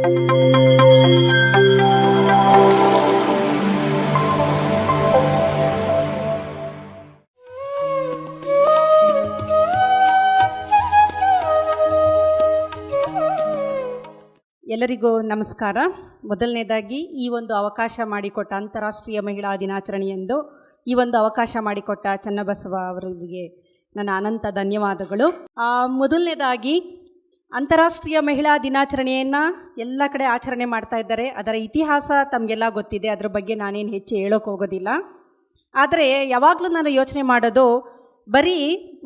ಎಲ್ಲರಿಗೂ ನಮಸ್ಕಾರ. ಮೊದಲನೇದಾಗಿ ಈ ಒಂದು ಅವಕಾಶ ಮಾಡಿಕೊಟ್ಟ ಅಂತಾರಾಷ್ಟ್ರೀಯ ಮಹಿಳಾ ದಿನಾಚರಣೆಯಂದು ಈ ಒಂದು ಅವಕಾಶ ಮಾಡಿಕೊಟ್ಟ ಚನ್ನಬಸವ ಅವರಿಗೆ ನನ್ನ ಅನಂತ ಧನ್ಯವಾದಗಳು. ಮೊದಲನೇದಾಗಿ ಅಂತಾರಾಷ್ಟ್ರೀಯ ಮಹಿಳಾ ದಿನಾಚರಣೆಯನ್ನು ಎಲ್ಲ ಕಡೆ ಆಚರಣೆ ಮಾಡ್ತಾ ಇದ್ದಾರೆ. ಅದರ ಇತಿಹಾಸ ತಮಗೆಲ್ಲ ಗೊತ್ತಿದೆ, ಅದರ ಬಗ್ಗೆ ನಾನೇನು ಹೆಚ್ಚು ಹೇಳೋಕೆ ಹೋಗೋದಿಲ್ಲ. ಆದರೆ ಯಾವಾಗಲೂ ನಾನು ಯೋಚನೆ ಮಾಡೋದು, ಬರೀ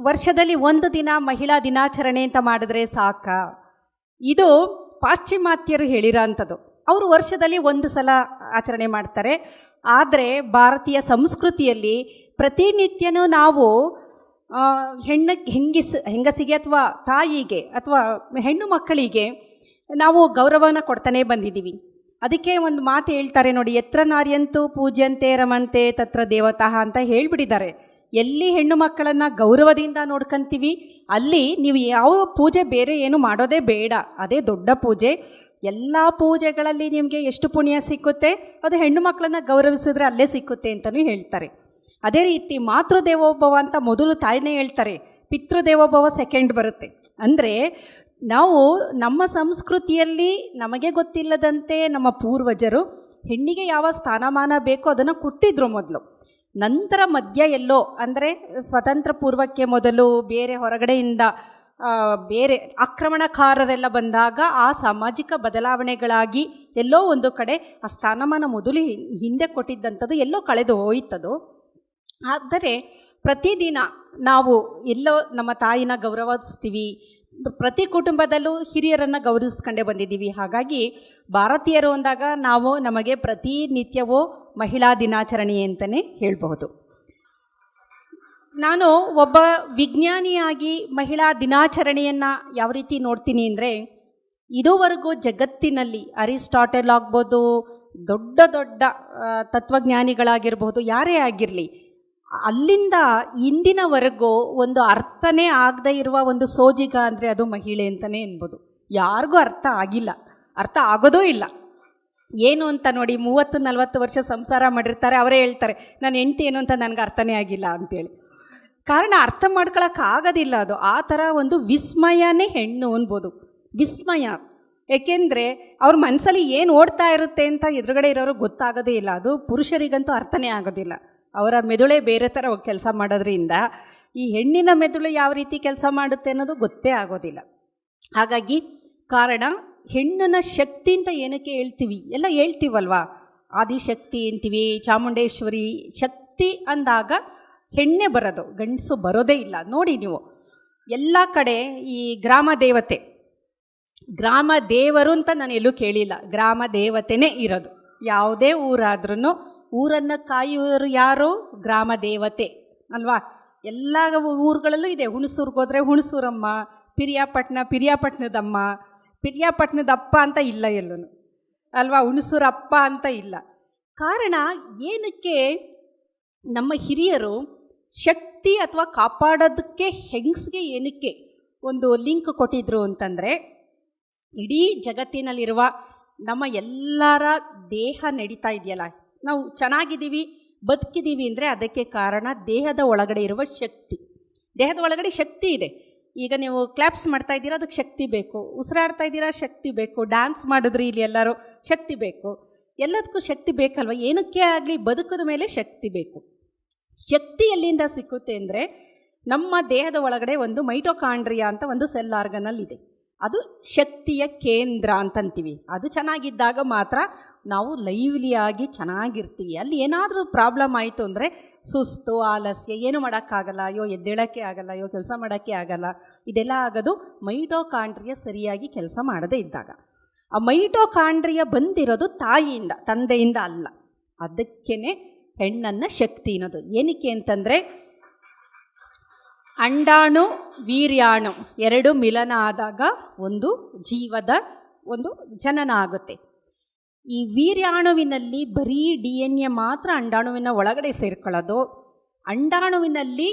ವರ್ಷದಲ್ಲಿ ಒಂದು ದಿನ ಮಹಿಳಾ ದಿನಾಚರಣೆ ಅಂತ ಮಾಡಿದ್ರೆ ಸಾಕಾ? ಇದು ಪಾಶ್ಚಿಮಾತ್ಯರು ಹೇಳಿರೋ ಅಂಥದ್ದು. ಅವರು ವರ್ಷದಲ್ಲಿ ಒಂದು ಸಲ ಆಚರಣೆ ಮಾಡ್ತಾರೆ. ಆದರೆ ಭಾರತೀಯ ಸಂಸ್ಕೃತಿಯಲ್ಲಿ ಪ್ರತಿನಿತ್ಯನೂ ನಾವು ಹೆಂಗಸಿಗೆ ಅಥವಾ ತಾಯಿಗೆ ಅಥವಾ ಹೆಣ್ಣು ಮಕ್ಕಳಿಗೆ ನಾವು ಗೌರವನ ಕೊಡ್ತಾನೆ ಬಂದಿದ್ದೀವಿ. ಅದಕ್ಕೆ ಒಂದು ಮಾತು ಹೇಳ್ತಾರೆ ನೋಡಿ, ಯತ್ರ ನಾರ್ಯಂತು ಪೂಜ್ಯಂತೆ ರಮಂತೆ ತತ್ರ ದೇವತಃ ಅಂತ ಹೇಳಿಬಿಟ್ಟಿದ್ದಾರೆ. ಎಲ್ಲಿ ಹೆಣ್ಣು ಮಕ್ಕಳನ್ನು ಗೌರವದಿಂದ ನೋಡ್ಕೊಂತೀವಿ ಅಲ್ಲಿ ನೀವು ಯಾವ ಪೂಜೆ ಬೇರೆ ಏನು ಮಾಡೋದೇ ಬೇಡ, ಅದೇ ದೊಡ್ಡ ಪೂಜೆ. ಎಲ್ಲ ಪೂಜೆಗಳಲ್ಲಿ ನಿಮಗೆ ಎಷ್ಟು ಪುಣ್ಯ ಸಿಕ್ಕುತ್ತೆ ಅದು ಹೆಣ್ಣು ಮಕ್ಕಳನ್ನು ಗೌರವಿಸಿದ್ರೆ ಅಲ್ಲೇ ಸಿಕ್ಕುತ್ತೆ ಅಂತಲೂ ಹೇಳ್ತಾರೆ. ಅದೇ ರೀತಿ ಮಾತೃದೇವೋಭವ ಅಂತ ಮೊದಲು ತಾಯಿನೇ ಹೇಳ್ತಾರೆ, ಪಿತೃದೇವೋಭವ ಸೆಕೆಂಡ್ ಬರುತ್ತೆ. ಅಂದರೆ ನಾವು ನಮ್ಮ ಸಂಸ್ಕೃತಿಯಲ್ಲಿ ನಮಗೆ ಗೊತ್ತಿಲ್ಲದಂತೆ ನಮ್ಮ ಪೂರ್ವಜರು ಹೆಣ್ಣಿಗೆ ಯಾವ ಸ್ಥಾನಮಾನ ಬೇಕೋ ಅದನ್ನು ಕೊಟ್ಟಿದ್ರು ಮೊದಲು. ನಂತರ ಮಧ್ಯ ಎಲ್ಲೋ ಅಂದರೆ ಸ್ವತಂತ್ರ ಪೂರ್ವಕ್ಕೆ ಮೊದಲು ಬೇರೆ ಹೊರಗಡೆಯಿಂದ ಬೇರೆ ಆಕ್ರಮಣಕಾರರೆಲ್ಲ ಬಂದಾಗ ಆ ಸಾಮಾಜಿಕ ಬದಲಾವಣೆಗಳಾಗಿ ಎಲ್ಲೋ ಒಂದು ಕಡೆ ಆ ಸ್ಥಾನಮಾನ ಮೊದಲು ಹಿಂದೆ ಕೊಟ್ಟಿದ್ದಂಥದ್ದು ಎಲ್ಲೋ ಕಳೆದು ಹೋಯ್ತದು. ಆದರೆ ಪ್ರತಿದಿನ ನಾವು ಎಲ್ಲೋ ನಮ್ಮ ತಾಯಿನ ಗೌರವಿಸ್ತೀವಿ, ಪ್ರತಿ ಕುಟುಂಬದಲ್ಲೂ ಹಿರಿಯರನ್ನು ಗೌರವಿಸ್ಕೊಂಡೇ ಬಂದಿದ್ದೀವಿ. ಹಾಗಾಗಿ ಭಾರತೀಯರು ಅಂದಾಗ ನಾವು ನಮಗೆ ಪ್ರತಿನಿತ್ಯವೂ ಮಹಿಳಾ ದಿನಾಚರಣೆ ಅಂತಲೇ ಹೇಳಬಹುದು. ನಾನು ಒಬ್ಬ ವಿಜ್ಞಾನಿಯಾಗಿ ಮಹಿಳಾ ದಿನಾಚರಣೆಯನ್ನು ಯಾವ ರೀತಿ ನೋಡ್ತೀನಿ ಅಂದರೆ, ಇದುವರೆಗೂ ಜಗತ್ತಿನಲ್ಲಿ ಅರಿಸ್ಟಾಟಲ್ ಆಗ್ಬೋದು, ದೊಡ್ಡ ದೊಡ್ಡ ತತ್ವಜ್ಞಾನಿಗಳಾಗಿರ್ಬೋದು, ಯಾರೇ ಆಗಿರಲಿ, ಅಲ್ಲಿಂದ ಇಂದಿನವರೆಗೂ ಒಂದು ಅರ್ಥನೇ ಆಗದೇ ಇರುವ ಒಂದು ಸೋಜಿಗ ಅಂದರೆ ಅದು ಮಹಿಳೆ ಅಂತಲೇ ಅನ್ಬೋದು. ಯಾರಿಗೂ ಅರ್ಥ ಆಗಿಲ್ಲ, ಅರ್ಥ ಆಗೋದೂ ಇಲ್ಲ. ಏನು ಅಂತ ನೋಡಿ, 30-40 ವರ್ಷ ಸಂಸಾರ ಮಾಡಿರ್ತಾರೆ, ಅವರೇ ಹೇಳ್ತಾರೆ ನನ್ನ ಹೆಂಡತಿ ಏನು ಅಂತ ನನಗೆ ಅರ್ಥನೇ ಆಗಿಲ್ಲ ಅಂತೇಳಿ. ಕಾರಣ ಅರ್ಥ ಮಾಡ್ಕೊಳಕ್ಕಾಗೋದಿಲ್ಲ. ಅದು ಆ ಥರ ಒಂದು ವಿಸ್ಮಯನೇ ಹೆಣ್ಣು ಅನ್ಬೋದು, ವಿಸ್ಮಯ. ಏಕೆಂದರೆ ಅವ್ರ ಮನಸ್ಸಲ್ಲಿ ಏನು ಓಡ್ತಾ ಇರುತ್ತೆ ಅಂತ ಎದುರುಗಡೆ ಇರೋರಿಗೆ ಗೊತ್ತಾಗೋದೇ ಇಲ್ಲ. ಅದು ಪುರುಷರಿಗಂತೂ ಅರ್ಥನೇ ಆಗೋದಿಲ್ಲ. ಅವರ ಮೆದುಳೇ ಬೇರೆ ಥರ ಕೆಲಸ ಮಾಡೋದ್ರಿಂದ ಈ ಹೆಣ್ಣಿನ ಮೆದುಳು ಯಾವ ರೀತಿ ಕೆಲಸ ಮಾಡುತ್ತೆ ಅನ್ನೋದು ಗೊತ್ತೇ ಆಗೋದಿಲ್ಲ. ಹಾಗಾಗಿ ಕಾರಣ ಹೆಣ್ಣನ ಶಕ್ತಿ ಅಂತ ಏನಕ್ಕೆ ಹೇಳ್ತೀವಿ, ಎಲ್ಲ ಹೇಳ್ತೀವಲ್ವಾ, ಆದಿಶಕ್ತಿ ಅಂತೀವಿ, ಚಾಮುಂಡೇಶ್ವರಿ ಶಕ್ತಿ ಅಂದಾಗ ಹೆಣ್ಣೆ ಬರೋದು, ಗಂಡಸು ಬರೋದೇ ಇಲ್ಲ. ನೋಡಿ ನೀವು ಎಲ್ಲ ಕಡೆ ಈ ಗ್ರಾಮ ದೇವತೆ, ಗ್ರಾಮ ದೇವರು ಅಂತ ನಾನು ಎಲ್ಲೂ ಕೇಳಿಲ್ಲ, ಗ್ರಾಮ ದೇವತೆನೇ ಇರೋದು. ಯಾವುದೇ ಊರಾದ್ರೂ ಊರನ್ನು ಕಾಯುವರು ಯಾರು? ಗ್ರಾಮ ದೇವತೆ ಅಲ್ವಾ. ಎಲ್ಲ ಊರುಗಳಲ್ಲೂ ಇದೆ. ಹುಣಸೂರ್ಗೆ ಹೋದರೆ ಹುಣಸೂರಮ್ಮ, ಪಿರಿಯಾಪಟ್ಟಣದಮ್ಮ, ಪಿರಿಯಾಪಟ್ಟಣದಪ್ಪ ಅಂತ ಇಲ್ಲ ಎಲ್ಲೂ ಅಲ್ವಾ, ಹುಣಸೂರಪ್ಪ ಅಂತ ಇಲ್ಲ. ಕಾರಣ ಏನಕ್ಕೆ ನಮ್ಮ ಹಿರಿಯರು ಶಕ್ತಿ ಅಥವಾ ಕಾಪಾಡೋದಕ್ಕೆ ಹೆಂಗಸಿಗೆ ಏನಕ್ಕೆ ಒಂದು ಲಿಂಕ್ ಕೊಟ್ಟಿದ್ರು ಅಂತಂದರೆ, ಇಡೀ ಜಗತ್ತಿನಲ್ಲಿರುವ ನಮ್ಮ ಎಲ್ಲರ ದೇಹ ನಡೀತಾ ಇದೆಯಲ್ಲ, ನಾವು ಚೆನ್ನಾಗಿದ್ದೀವಿ ಬದುಕಿದ್ದೀವಿ ಅಂದರೆ ಅದಕ್ಕೆ ಕಾರಣ ದೇಹದ ಒಳಗಡೆ ಇರುವ ಶಕ್ತಿ. ದೇಹದ ಒಳಗಡೆ ಶಕ್ತಿ ಇದೆ. ಈಗ ನೀವು ಕ್ಲಾಪ್ಸ್ ಮಾಡ್ತಾ ಇದ್ದೀರಾ, ಅದಕ್ಕೆ ಶಕ್ತಿ ಬೇಕು. ಉಸಿರಾಡ್ತಾ ಇದ್ದೀರಾ, ಶಕ್ತಿ ಬೇಕು. ಡ್ಯಾನ್ಸ್ ಮಾಡಿದ್ರಿ ಇಲ್ಲಿ ಎಲ್ಲರೂ, ಶಕ್ತಿ ಬೇಕು. ಎಲ್ಲದಕ್ಕೂ ಶಕ್ತಿ ಬೇಕಲ್ವ. ಏನಕ್ಕೆ ಆಗಲಿ ಬದುಕದ ಮೇಲೆ ಶಕ್ತಿ ಬೇಕು. ಶಕ್ತಿ ಎಲ್ಲಿಂದ ಸಿಕ್ಕುತ್ತೆ ಅಂದರೆ, ನಮ್ಮ ದೇಹದ ಒಳಗಡೆ ಒಂದು ಮೈಟೋಕಾಂಡ್ರಿಯಾ ಅಂತ ಒಂದು ಸೆಲ್ ಆರ್ಗನಲ್ಲಿದೆ. ಅದು ಶಕ್ತಿಯ ಕೇಂದ್ರ ಅಂತಂತೀವಿ. ಅದು ಚೆನ್ನಾಗಿದ್ದಾಗ ಮಾತ್ರ ನಾವು ಲೈವ್ಲಿಯಾಗಿ ಚೆನ್ನಾಗಿರ್ತೀವಿ. ಅಲ್ಲಿ ಏನಾದರೂ ಪ್ರಾಬ್ಲಮ್ ಆಯಿತು ಅಂದರೆ ಸುಸ್ತು, ಆಲಸ್ಯ, ಏನು ಮಾಡೋಕ್ಕಾಗಲ್ಲ, ಅಯ್ಯೋ ಎದ್ದೇಳೋಕ್ಕೆ ಆಗಲ್ಲ, ಅಯ್ಯೋ ಕೆಲಸ ಮಾಡೋಕ್ಕೆ ಆಗಲ್ಲ. ಇದೆಲ್ಲ ಆಗೋದು ಮೈಟೋಕಾಂಡ್ರಿಯಾ ಸರಿಯಾಗಿ ಕೆಲಸ ಮಾಡದೇ ಇದ್ದಾಗ. ಆ ಮೈಟೋಕಾಂಡ್ರಿಯಾ ಬಂದಿರೋದು ತಾಯಿಯಿಂದ, ತಂದೆಯಿಂದ ಅಲ್ಲ. ಅದಕ್ಕೇ ಹೆಣ್ಣನ್ನು ಶಕ್ತಿ ಅನ್ನೋದು. ಏನಕ್ಕೆ ಅಂತಂದರೆ, ಅಂಡಾಣು ವೀರ್ಯಾಣು ಎರಡು ಮಿಲನ ಆದಾಗ ಒಂದು ಜೀವದ ಒಂದು ಜನನ ಆಗುತ್ತೆ. ಈ ವೀರ್ಯಾಣುವಿನಲ್ಲಿ ಬರೀ DNA ಮಾತ್ರ ಅಂಡಾಣುವಿನ ಒಳಗಡೆ ಸೇರ್ಕೊಳ್ಳೋದು. ಅಂಡಾಣುವಿನಲ್ಲಿ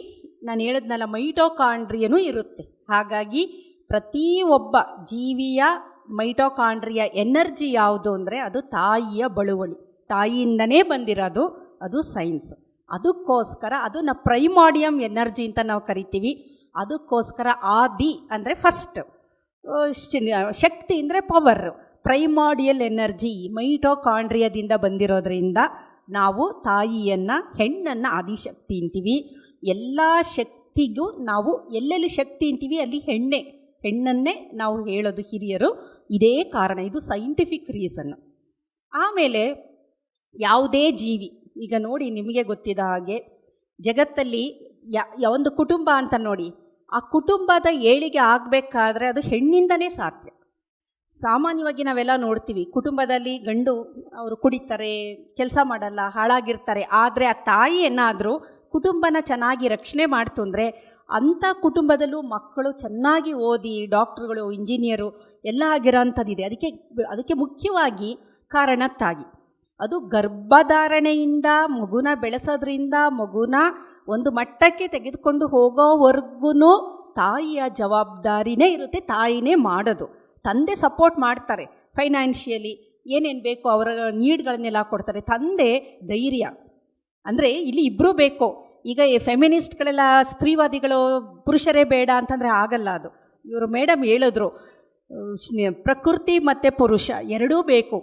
ನಾನು ಹೇಳಿದ್ನಲ್ಲ ಮೈಟೋಕಾಂಡ್ರಿಯನೂ ಇರುತ್ತೆ. ಹಾಗಾಗಿ ಪ್ರತಿಯೊಬ್ಬ ಜೀವಿಯ ಮೈಟೋಕಾಂಡ್ರಿಯ ಎನರ್ಜಿ ಯಾವುದು ಅಂದರೆ ಅದು ತಾಯಿಯ ಬಳುವಳಿ, ತಾಯಿಯಿಂದನೇ ಬಂದಿರೋದು, ಅದು ಸೈನ್ಸ್. ಅದಕ್ಕೋಸ್ಕರ ಅದನ್ನು ಪ್ರೈಮಾರ್ಡಿಯಮ್ ಎನರ್ಜಿ ಅಂತ ನಾವು ಕರಿತೀವಿ. ಅದಕ್ಕೋಸ್ಕರ ಆದಿ ಅಂದರೆ ಫಸ್ಟ್, ಶಕ್ತಿ ಅಂದರೆ ಪವರ್, ಪ್ರೈಮಾರ್ಡಿಯಲ್ ಎನರ್ಜಿ ಮೈಟೋಕಾಂಡ್ರಿಯದಿಂದ ಬಂದಿರೋದ್ರಿಂದ ನಾವು ತಾಯಿಯನ್ನು, ಹೆಣ್ಣನ್ನು ಆದಿಶಕ್ತಿ ಅಂತೀವಿ. ಎಲ್ಲ ಶಕ್ತಿಗೂ ನಾವು ಎಲ್ಲೆಲ್ಲಿ ಶಕ್ತಿ ಅಂತೀವಿ ಅಲ್ಲಿ ಹೆಣ್ಣನ್ನೇ ನಾವು ಹೇಳೋದು ಹಿರಿಯರು. ಇದೇ ಕಾರಣ, ಇದು ಸೈಂಟಿಫಿಕ್ ರೀಸನ್ನು. ಆಮೇಲೆ ಯಾವುದೇ ಜೀವಿ, ಈಗ ನೋಡಿ ನಿಮಗೆ ಗೊತ್ತಿದ್ದ ಹಾಗೆ ಜಗತ್ತಲ್ಲಿ ಒಂದು ಕುಟುಂಬ ಅಂತ ನೋಡಿ, ಆ ಕುಟುಂಬದ ಏಳಿಗೆ ಆಗಬೇಕಾದ್ರೆ ಅದು ಹೆಣ್ಣಿಂದನೇ ಸಾಧ್ಯ. ಸಾಮಾನ್ಯವಾಗಿ ನಾವೆಲ್ಲ ನೋಡ್ತೀವಿ, ಕುಟುಂಬದಲ್ಲಿ ಗಂಡು ಅವರು ಕುಡಿತಾರೆ, ಕೆಲಸ ಮಾಡಲ್ಲ, ಹಾಳಾಗಿರ್ತಾರೆ. ಆದರೆ ಆ ತಾಯಿ ಏನಾದರೂ ಕುಟುಂಬನ ಚೆನ್ನಾಗಿ ರಕ್ಷಣೆ ಮಾಡ್ತು ಅಂದರೆ ಅಂಥ ಕುಟುಂಬದಲ್ಲೂ ಮಕ್ಕಳು ಚೆನ್ನಾಗಿ ಓದಿ ಡಾಕ್ಟ್ರುಗಳು, ಇಂಜಿನಿಯರು ಎಲ್ಲ ಆಗಿರೋಂಥದ್ದಿದೆ. ಅದಕ್ಕೆ ಮುಖ್ಯವಾಗಿ ಕಾರಣ ತಾಯಿ. ಅದು ಗರ್ಭಧಾರಣೆಯಿಂದ ಮಗುನ ಬೆಳೆಸೋದ್ರಿಂದ ಮಗುನ ಒಂದು ಮಟ್ಟಕ್ಕೆ ತೆಗೆದುಕೊಂಡು ಹೋಗೋವರೆಗೂ ತಾಯಿಯ ಜವಾಬ್ದಾರಿನೇ ಇರುತ್ತೆ, ತಾಯಿನೇ ಮಾಡೋದು. ತಂದೆ ಸಪೋರ್ಟ್ ಮಾಡ್ತಾರೆ, ಫೈನಾನ್ಷಿಯಲಿ ಏನೇನು ಬೇಕು ಅವರ ನೀಡ್ಗಳನ್ನೆಲ್ಲ ಕೊಡ್ತಾರೆ. ತಂದೆ ಧೈರ್ಯ, ಅಂದರೆ ಇಲ್ಲಿ ಇಬ್ಬರೂ ಬೇಕು. ಈಗ ಈ ಫೆಮಿನಿಸ್ಟ್ಗಳೆಲ್ಲ ಸ್ತ್ರೀವಾದಿಗಳು ಪುರುಷರೇ ಬೇಡ ಅಂತಂದರೆ ಆಗಲ್ಲ. ಅದು ಇವರು ಮೇಡಮ್ ಹೇಳಿದ್ರು, ಪ್ರಕೃತಿ ಮತ್ತು ಪುರುಷ ಎರಡೂ ಬೇಕು,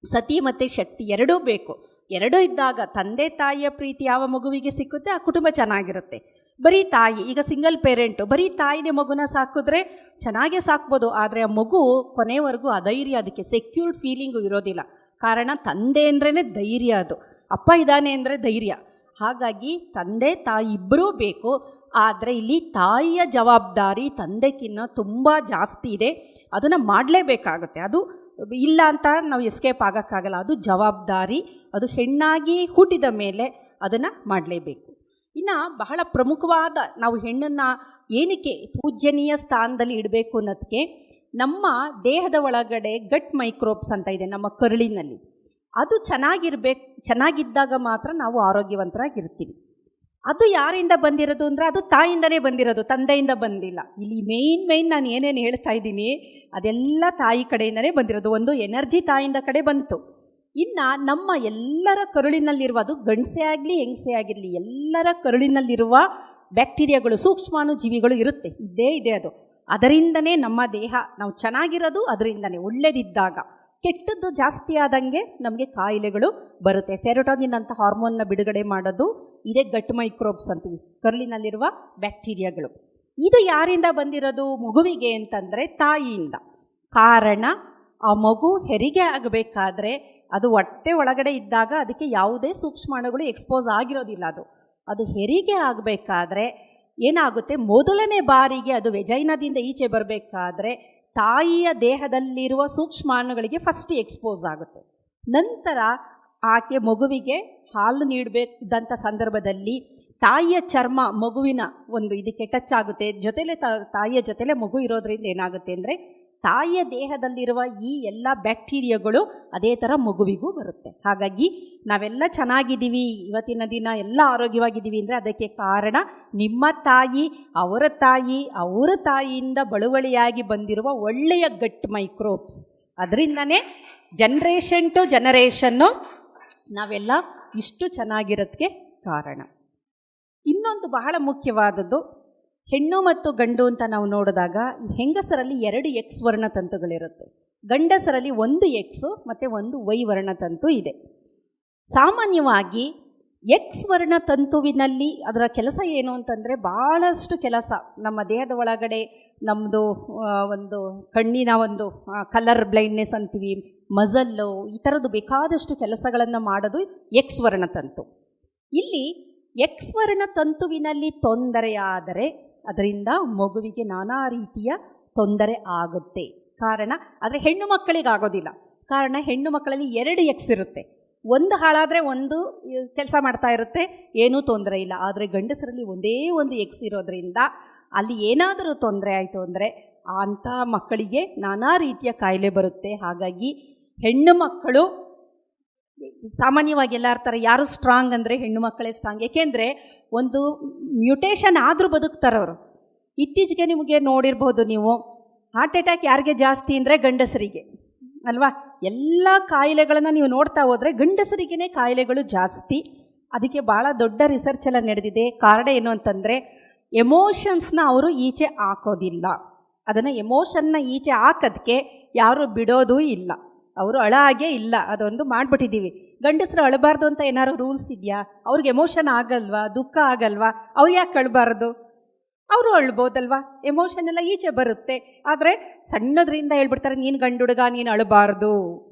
ಸತಿ ಮತ್ತು ಶಕ್ತಿ ಎರಡೂ ಬೇಕು. ಎರಡೂ ಇದ್ದಾಗ ತಂದೆ ತಾಯಿಯ ಪ್ರೀತಿ ಯಾವ ಮಗುವಿಗೆ ಸಿಕ್ಕುತ್ತೆ ಆ ಕುಟುಂಬ ಚೆನ್ನಾಗಿರುತ್ತೆ. ಬರೀ ತಾಯಿ, ಈಗ ಸಿಂಗಲ್ ಪೇರೆಂಟು ಬರೀ ತಾಯಿನೇ ಮಗುನ ಸಾಕಿದ್ರೆ ಚೆನ್ನಾಗೇ ಸಾಕ್ಬೋದು, ಆದರೆ ಆ ಮಗು ಕೊನೆವರೆಗೂ ಅಧೈರ್ಯ, ಅದಕ್ಕೆ ಸೆಕ್ಯೂರ್ಡ್ ಫೀಲಿಂಗು ಇರೋದಿಲ್ಲ. ಕಾರಣ ತಂದೆ ಅಂದ್ರೇ ಧೈರ್ಯ, ಅದು ಅಪ್ಪ ಇದ್ದಾನೆ ಅಂದರೆ ಧೈರ್ಯ. ಹಾಗಾಗಿ ತಂದೆ ತಾಯಿ ಇಬ್ಬರೂ ಬೇಕು. ಆದರೆ ಇಲ್ಲಿ ತಾಯಿಯ ಜವಾಬ್ದಾರಿ ತಂದೆಗಿನ್ನ ತುಂಬ ಜಾಸ್ತಿ ಇದೆ, ಅದನ್ನು ಮಾಡಲೇಬೇಕಾಗುತ್ತೆ. ಅದು ಇಲ್ಲ ಅಂತ ನಾವು ಎಸ್ಕೇಪ್ ಆಗೋಕ್ಕಾಗಲ್ಲ, ಅದು ಜವಾಬ್ದಾರಿ. ಅದು ಹೆಣ್ಣಾಗಿ ಹುಟ್ಟಿದ ಮೇಲೆ ಅದನ್ನು ಮಾಡಲೇಬೇಕು. ಇನ್ನು ಬಹಳ ಪ್ರಮುಖವಾದ, ನಾವು ಹೆಣ್ಣನ್ನು ಏನಕ್ಕೆ ಪೂಜ್ಯನೀಯ ಸ್ಥಾನದಲ್ಲಿ ಇಡಬೇಕು ಅನ್ನೋದಕ್ಕೆ, ನಮ್ಮ ದೇಹದ ಒಳಗಡೆ ಗಟ್ ಮೈಕ್ರೋಬ್ಸ್ ಅಂತ ಇದೆ ನಮ್ಮ ಕರುಳಿನಲ್ಲಿ. ಅದು ಚೆನ್ನಾಗಿದ್ದಾಗ ಮಾತ್ರ ನಾವು ಆರೋಗ್ಯವಂತರಾಗಿರ್ತೀವಿ. ಅದು ಯಾರಿಂದ ಬಂದಿರೋದು ಅಂದರೆ ಅದು ತಾಯಿಯಿಂದನೇ ಬಂದಿರೋದು, ತಂದೆಯಿಂದ ಬಂದಿಲ್ಲ. ಇಲ್ಲಿ ಮೇಯ್ನ್ ನಾನು ಏನೇನು ಹೇಳ್ತಾ ಇದ್ದೀನಿ ಅದೆಲ್ಲ ತಾಯಿ ಕಡೆಯಿಂದನೇ ಬಂದಿರೋದು. ಒಂದು ಎನರ್ಜಿ ತಾಯಿಯಿಂದ ಕಡೆ ಬಂತು. ಇನ್ನು ನಮ್ಮ ಎಲ್ಲರ ಕರುಳಿನಲ್ಲಿರುವ, ಅದು ಗಂಡಸೇ ಆಗಲಿ ಹೆಂಗಸೇ ಆಗಿರಲಿ, ಎಲ್ಲರ ಕರುಳಿನಲ್ಲಿರುವ ಬ್ಯಾಕ್ಟೀರಿಯಾಗಳು, ಸೂಕ್ಷ್ಮಾಣು ಜೀವಿಗಳು ಇರುತ್ತೆ, ಇದ್ದೇ ಇದೆ. ಅದು ಅದರಿಂದನೇ ನಮ್ಮ ದೇಹ ನಾವು ಚೆನ್ನಾಗಿರೋದು, ಅದರಿಂದನೇ. ಒಳ್ಳೆದಿದ್ದಾಗ, ಕೆಟ್ಟದ್ದು ಜಾಸ್ತಿ ಆದಂಗೆ ನಮಗೆ ಕಾಯಿಲೆಗಳು ಬರುತ್ತೆ. ಸೆರೋಟೋನಿನ್ ಅಂತ ಹಾರ್ಮೋನ್ನ ಬಿಡುಗಡೆ ಮಾಡೋದು ಇದೇ ಗಟ್ ಮೈಕ್ರೋಬ್ಸ್ ಅಂತೀವಿ, ಕರುಳಿನಲ್ಲಿರುವ ಬ್ಯಾಕ್ಟೀರಿಯಾಗಳು. ಇದು ಯಾರಿಂದ ಬಂದಿರೋದು ಮಗುವಿಗೆ ಅಂತಂದರೆ ತಾಯಿಯಿಂದ. ಕಾರಣ, ಆ ಮಗು ಹೆರಿಗೆ ಆಗಬೇಕಾದ್ರೆ ಅದು ಹೊಟ್ಟೆ ಒಳಗಡೆ ಇದ್ದಾಗ ಅದಕ್ಕೆ ಯಾವುದೇ ಸೂಕ್ಷ್ಮಾಣುಗಳು ಎಕ್ಸ್ಪೋಸ್ ಆಗಿರೋದಿಲ್ಲ. ಅದು ಹೆರಿಗೆ ಆಗಬೇಕಾದ್ರೆ ಏನಾಗುತ್ತೆ, ಮೊದಲನೇ ಬಾರಿಗೆ ಅದು ವೆಜೈನದಿಂದ ಈಚೆ ಬರಬೇಕಾದ್ರೆ ತಾಯಿಯ ದೇಹದಲ್ಲಿರುವ ಸೂಕ್ಷ್ಮಾಣುಗಳಿಗೆ ಫಸ್ಟ್ ಎಕ್ಸ್ಪೋಸ್ ಆಗುತ್ತೆ. ನಂತರ ಆಕೆ ಮಗುವಿಗೆ ಹಾಲು ನೀಡಬೇಕಿದ್ದಂಥ ಸಂದರ್ಭದಲ್ಲಿ ತಾಯಿಯ ಚರ್ಮ ಮಗುವಿನ ಒಂದು ಇದಕ್ಕೆ ಟಚ್ ಆಗುತ್ತೆ. ಜೊತೆಲೇ ತಾಯಿಯ ಜೊತೆಲೇ ಮಗು ಇರೋದ್ರಿಂದ ಏನಾಗುತ್ತೆ ಅಂದರೆ ತಾಯಿಯ ದೇಹದಲ್ಲಿರುವ ಈ ಎಲ್ಲ ಬ್ಯಾಕ್ಟೀರಿಯಾಗಳು ಅದೇ ಥರ ಮಗುವಿಗೂ ಬರುತ್ತೆ. ಹಾಗಾಗಿ ನಾವೆಲ್ಲ ಚೆನ್ನಾಗಿದ್ದೀವಿ, ಇವತ್ತಿನ ದಿನ ಎಲ್ಲ ಆರೋಗ್ಯವಾಗಿದ್ದೀವಿ ಅಂದರೆ ಅದಕ್ಕೆ ಕಾರಣ ನಿಮ್ಮ ತಾಯಿ, ಅವರ ತಾಯಿಯಿಂದ ಬಳುವಳಿಯಾಗಿ ಬಂದಿರುವ ಒಳ್ಳೆಯ ಗಟ್ ಮೈಕ್ರೋಬ್ಸ್. ಅದರಿಂದನೇ ಜನ್ರೇಷನ್ ಟು ಜನರೇಷನ್ನು ನಾವೆಲ್ಲ ಇಷ್ಟು ಚೆನ್ನಾಗಿರೋದಕ್ಕೆ ಕಾರಣ. ಇನ್ನೊಂದು ಬಹಳ ಮುಖ್ಯವಾದದ್ದು, ಹೆಣ್ಣು ಮತ್ತು ಗಂಡು ಅಂತ ನಾವು ನೋಡಿದಾಗ ಹೆಂಗಸರಲ್ಲಿ 2 ಎಕ್ಸ್ ವರ್ಣತಂತುಗಳಿರುತ್ತೆ, ಗಂಡಸರಲ್ಲಿ 1 ಎಕ್ಸು ಮತ್ತು 1 ವೈ ವರ್ಣತಂತು ಇದೆ. ಸಾಮಾನ್ಯವಾಗಿ ಎಕ್ಸ್ ವರ್ಣತಂತುವಿನಲ್ಲಿ ಅದರ ಕೆಲಸ ಏನು ಅಂತಂದರೆ ಭಾಳಷ್ಟು ಕೆಲಸ. ನಮ್ಮ ದೇಹದ ಒಳಗಡೆ ನಮ್ಮದು ಒಂದು ಕಣ್ಣಿನ ಒಂದು ಕಲರ್ ಬ್ಲೈಂಡ್ನೆಸ್ ಅಂತೀವಿ, ಮಜಲ್ಲು, ಈ ಥರದ್ದು ಬೇಕಾದಷ್ಟು ಕೆಲಸಗಳನ್ನು ಮಾಡೋದು ಎಕ್ಸ್ ವರ್ಣತಂತು. ಇಲ್ಲಿ ಎಕ್ಸ್ ವರ್ಣತಂತುವಿನಲ್ಲಿ ತೊಂದರೆಯಾದರೆ ಅದರಿಂದ ಮಗುವಿಗೆ ನಾನಾ ರೀತಿಯ ತೊಂದರೆ ಆಗುತ್ತೆ. ಕಾರಣ, ಆದರೆ ಹೆಣ್ಣು ಮಕ್ಕಳಿಗೆ ಆಗೋದಿಲ್ಲ. ಕಾರಣ, ಹೆಣ್ಣು ಮಕ್ಕಳಲ್ಲಿ 2 ಎಕ್ಸ್ ಇರುತ್ತೆ, ಒಂದು ಹಾಳಾದರೆ ಒಂದು ಕೆಲಸ ಮಾಡ್ತಾ ಇರುತ್ತೆ, ಏನೂ ತೊಂದರೆ ಇಲ್ಲ. ಆದರೆ ಗಂಡಸರಲ್ಲಿ ಒಂದೇ ಒಂದು ಎಕ್ಸ್ ಇರೋದ್ರಿಂದ ಅಲ್ಲಿ ಏನಾದರೂ ತೊಂದರೆ ಆಯಿತು ಅಂದರೆ ಅಂಥ ಮಕ್ಕಳಿಗೆ ನಾನಾ ರೀತಿಯ ಕಾಯಿಲೆ ಬರುತ್ತೆ. ಹಾಗಾಗಿ ಹೆಣ್ಣು ಮಕ್ಕಳು ಸಾಮಾನ್ಯವಾಗಿ ಎಲ್ಲ ಇರ್ತಾರೆ, ಯಾರು ಸ್ಟ್ರಾಂಗ್ ಅಂದರೆ ಹೆಣ್ಣು ಮಕ್ಕಳೇ ಸ್ಟ್ರಾಂಗ್. ಏಕೆಂದರೆ ಒಂದು ಮ್ಯೂಟೇಷನ್ ಆದರೂ ಬದುಕ್ತಾರೆ ಅವರು. ಇತ್ತೀಚೆಗೆ ನಿಮಗೆ ನೋಡಿರ್ಬೋದು ನೀವು, ಹಾರ್ಟ್ ಅಟ್ಯಾಕ್ ಯಾರಿಗೆ ಜಾಸ್ತಿ ಅಂದರೆ ಗಂಡಸರಿಗೆ ಅಲ್ವಾ. ಎಲ್ಲ ಕಾಯಿಲೆಗಳನ್ನು ನೀವು ನೋಡ್ತಾ ಹೋದರೆ ಗಂಡಸರಿಗೇ ಕಾಯಿಲೆಗಳು ಜಾಸ್ತಿ. ಅದಕ್ಕೆ ಭಾಳ ದೊಡ್ಡ ರಿಸರ್ಚ್ ಎಲ್ಲ ನಡೆದಿದೆ. ಕಾರಣ ಏನು ಅಂತಂದರೆ ಎಮೋಷನ್ಸ್ನ ಅವರು ಈಚೆ ಹಾಕೋದಿಲ್ಲ. ಅದನ್ನು ಎಮೋಷನ್ನ ಈಚೆ ಹಾಕೋದಕ್ಕೆ ಯಾರು ಬಿಡೋದೂ ಇಲ್ಲ, ಅವರು ಅಳ ಹಾಗೆ ಇಲ್ಲ, ಅದೊಂದು ಮಾಡಿಬಿಟ್ಟಿದ್ದೀವಿ. ಗಂಡಸರು ಅಳಬಾರ್ದು ಅಂತ ಏನಾದ್ರು ರೂಲ್ಸ್ ಇದೆಯಾ? ಅವ್ರಿಗೆ ಎಮೋಷನ್ ಆಗಲ್ವಾ, ದುಃಖ ಆಗಲ್ವಾ? ಅವ್ರು ಯಾಕೆ ಅಳಬಾರ್ದು? ಅವರು ಅಳ್ಬೋದಲ್ವಾ, ಎಮೋಷನ್ ಎಲ್ಲ ಈಚೆ ಬರುತ್ತೆ. ಆದರೆ ಸಣ್ಣದ್ರಿಂದ ಹೇಳ್ಬಿಡ್ತಾರೆ, ನೀನು ಗಂಡು ಹುಡುಗ, ನೀನು ಅಳಬಾರ್ದು,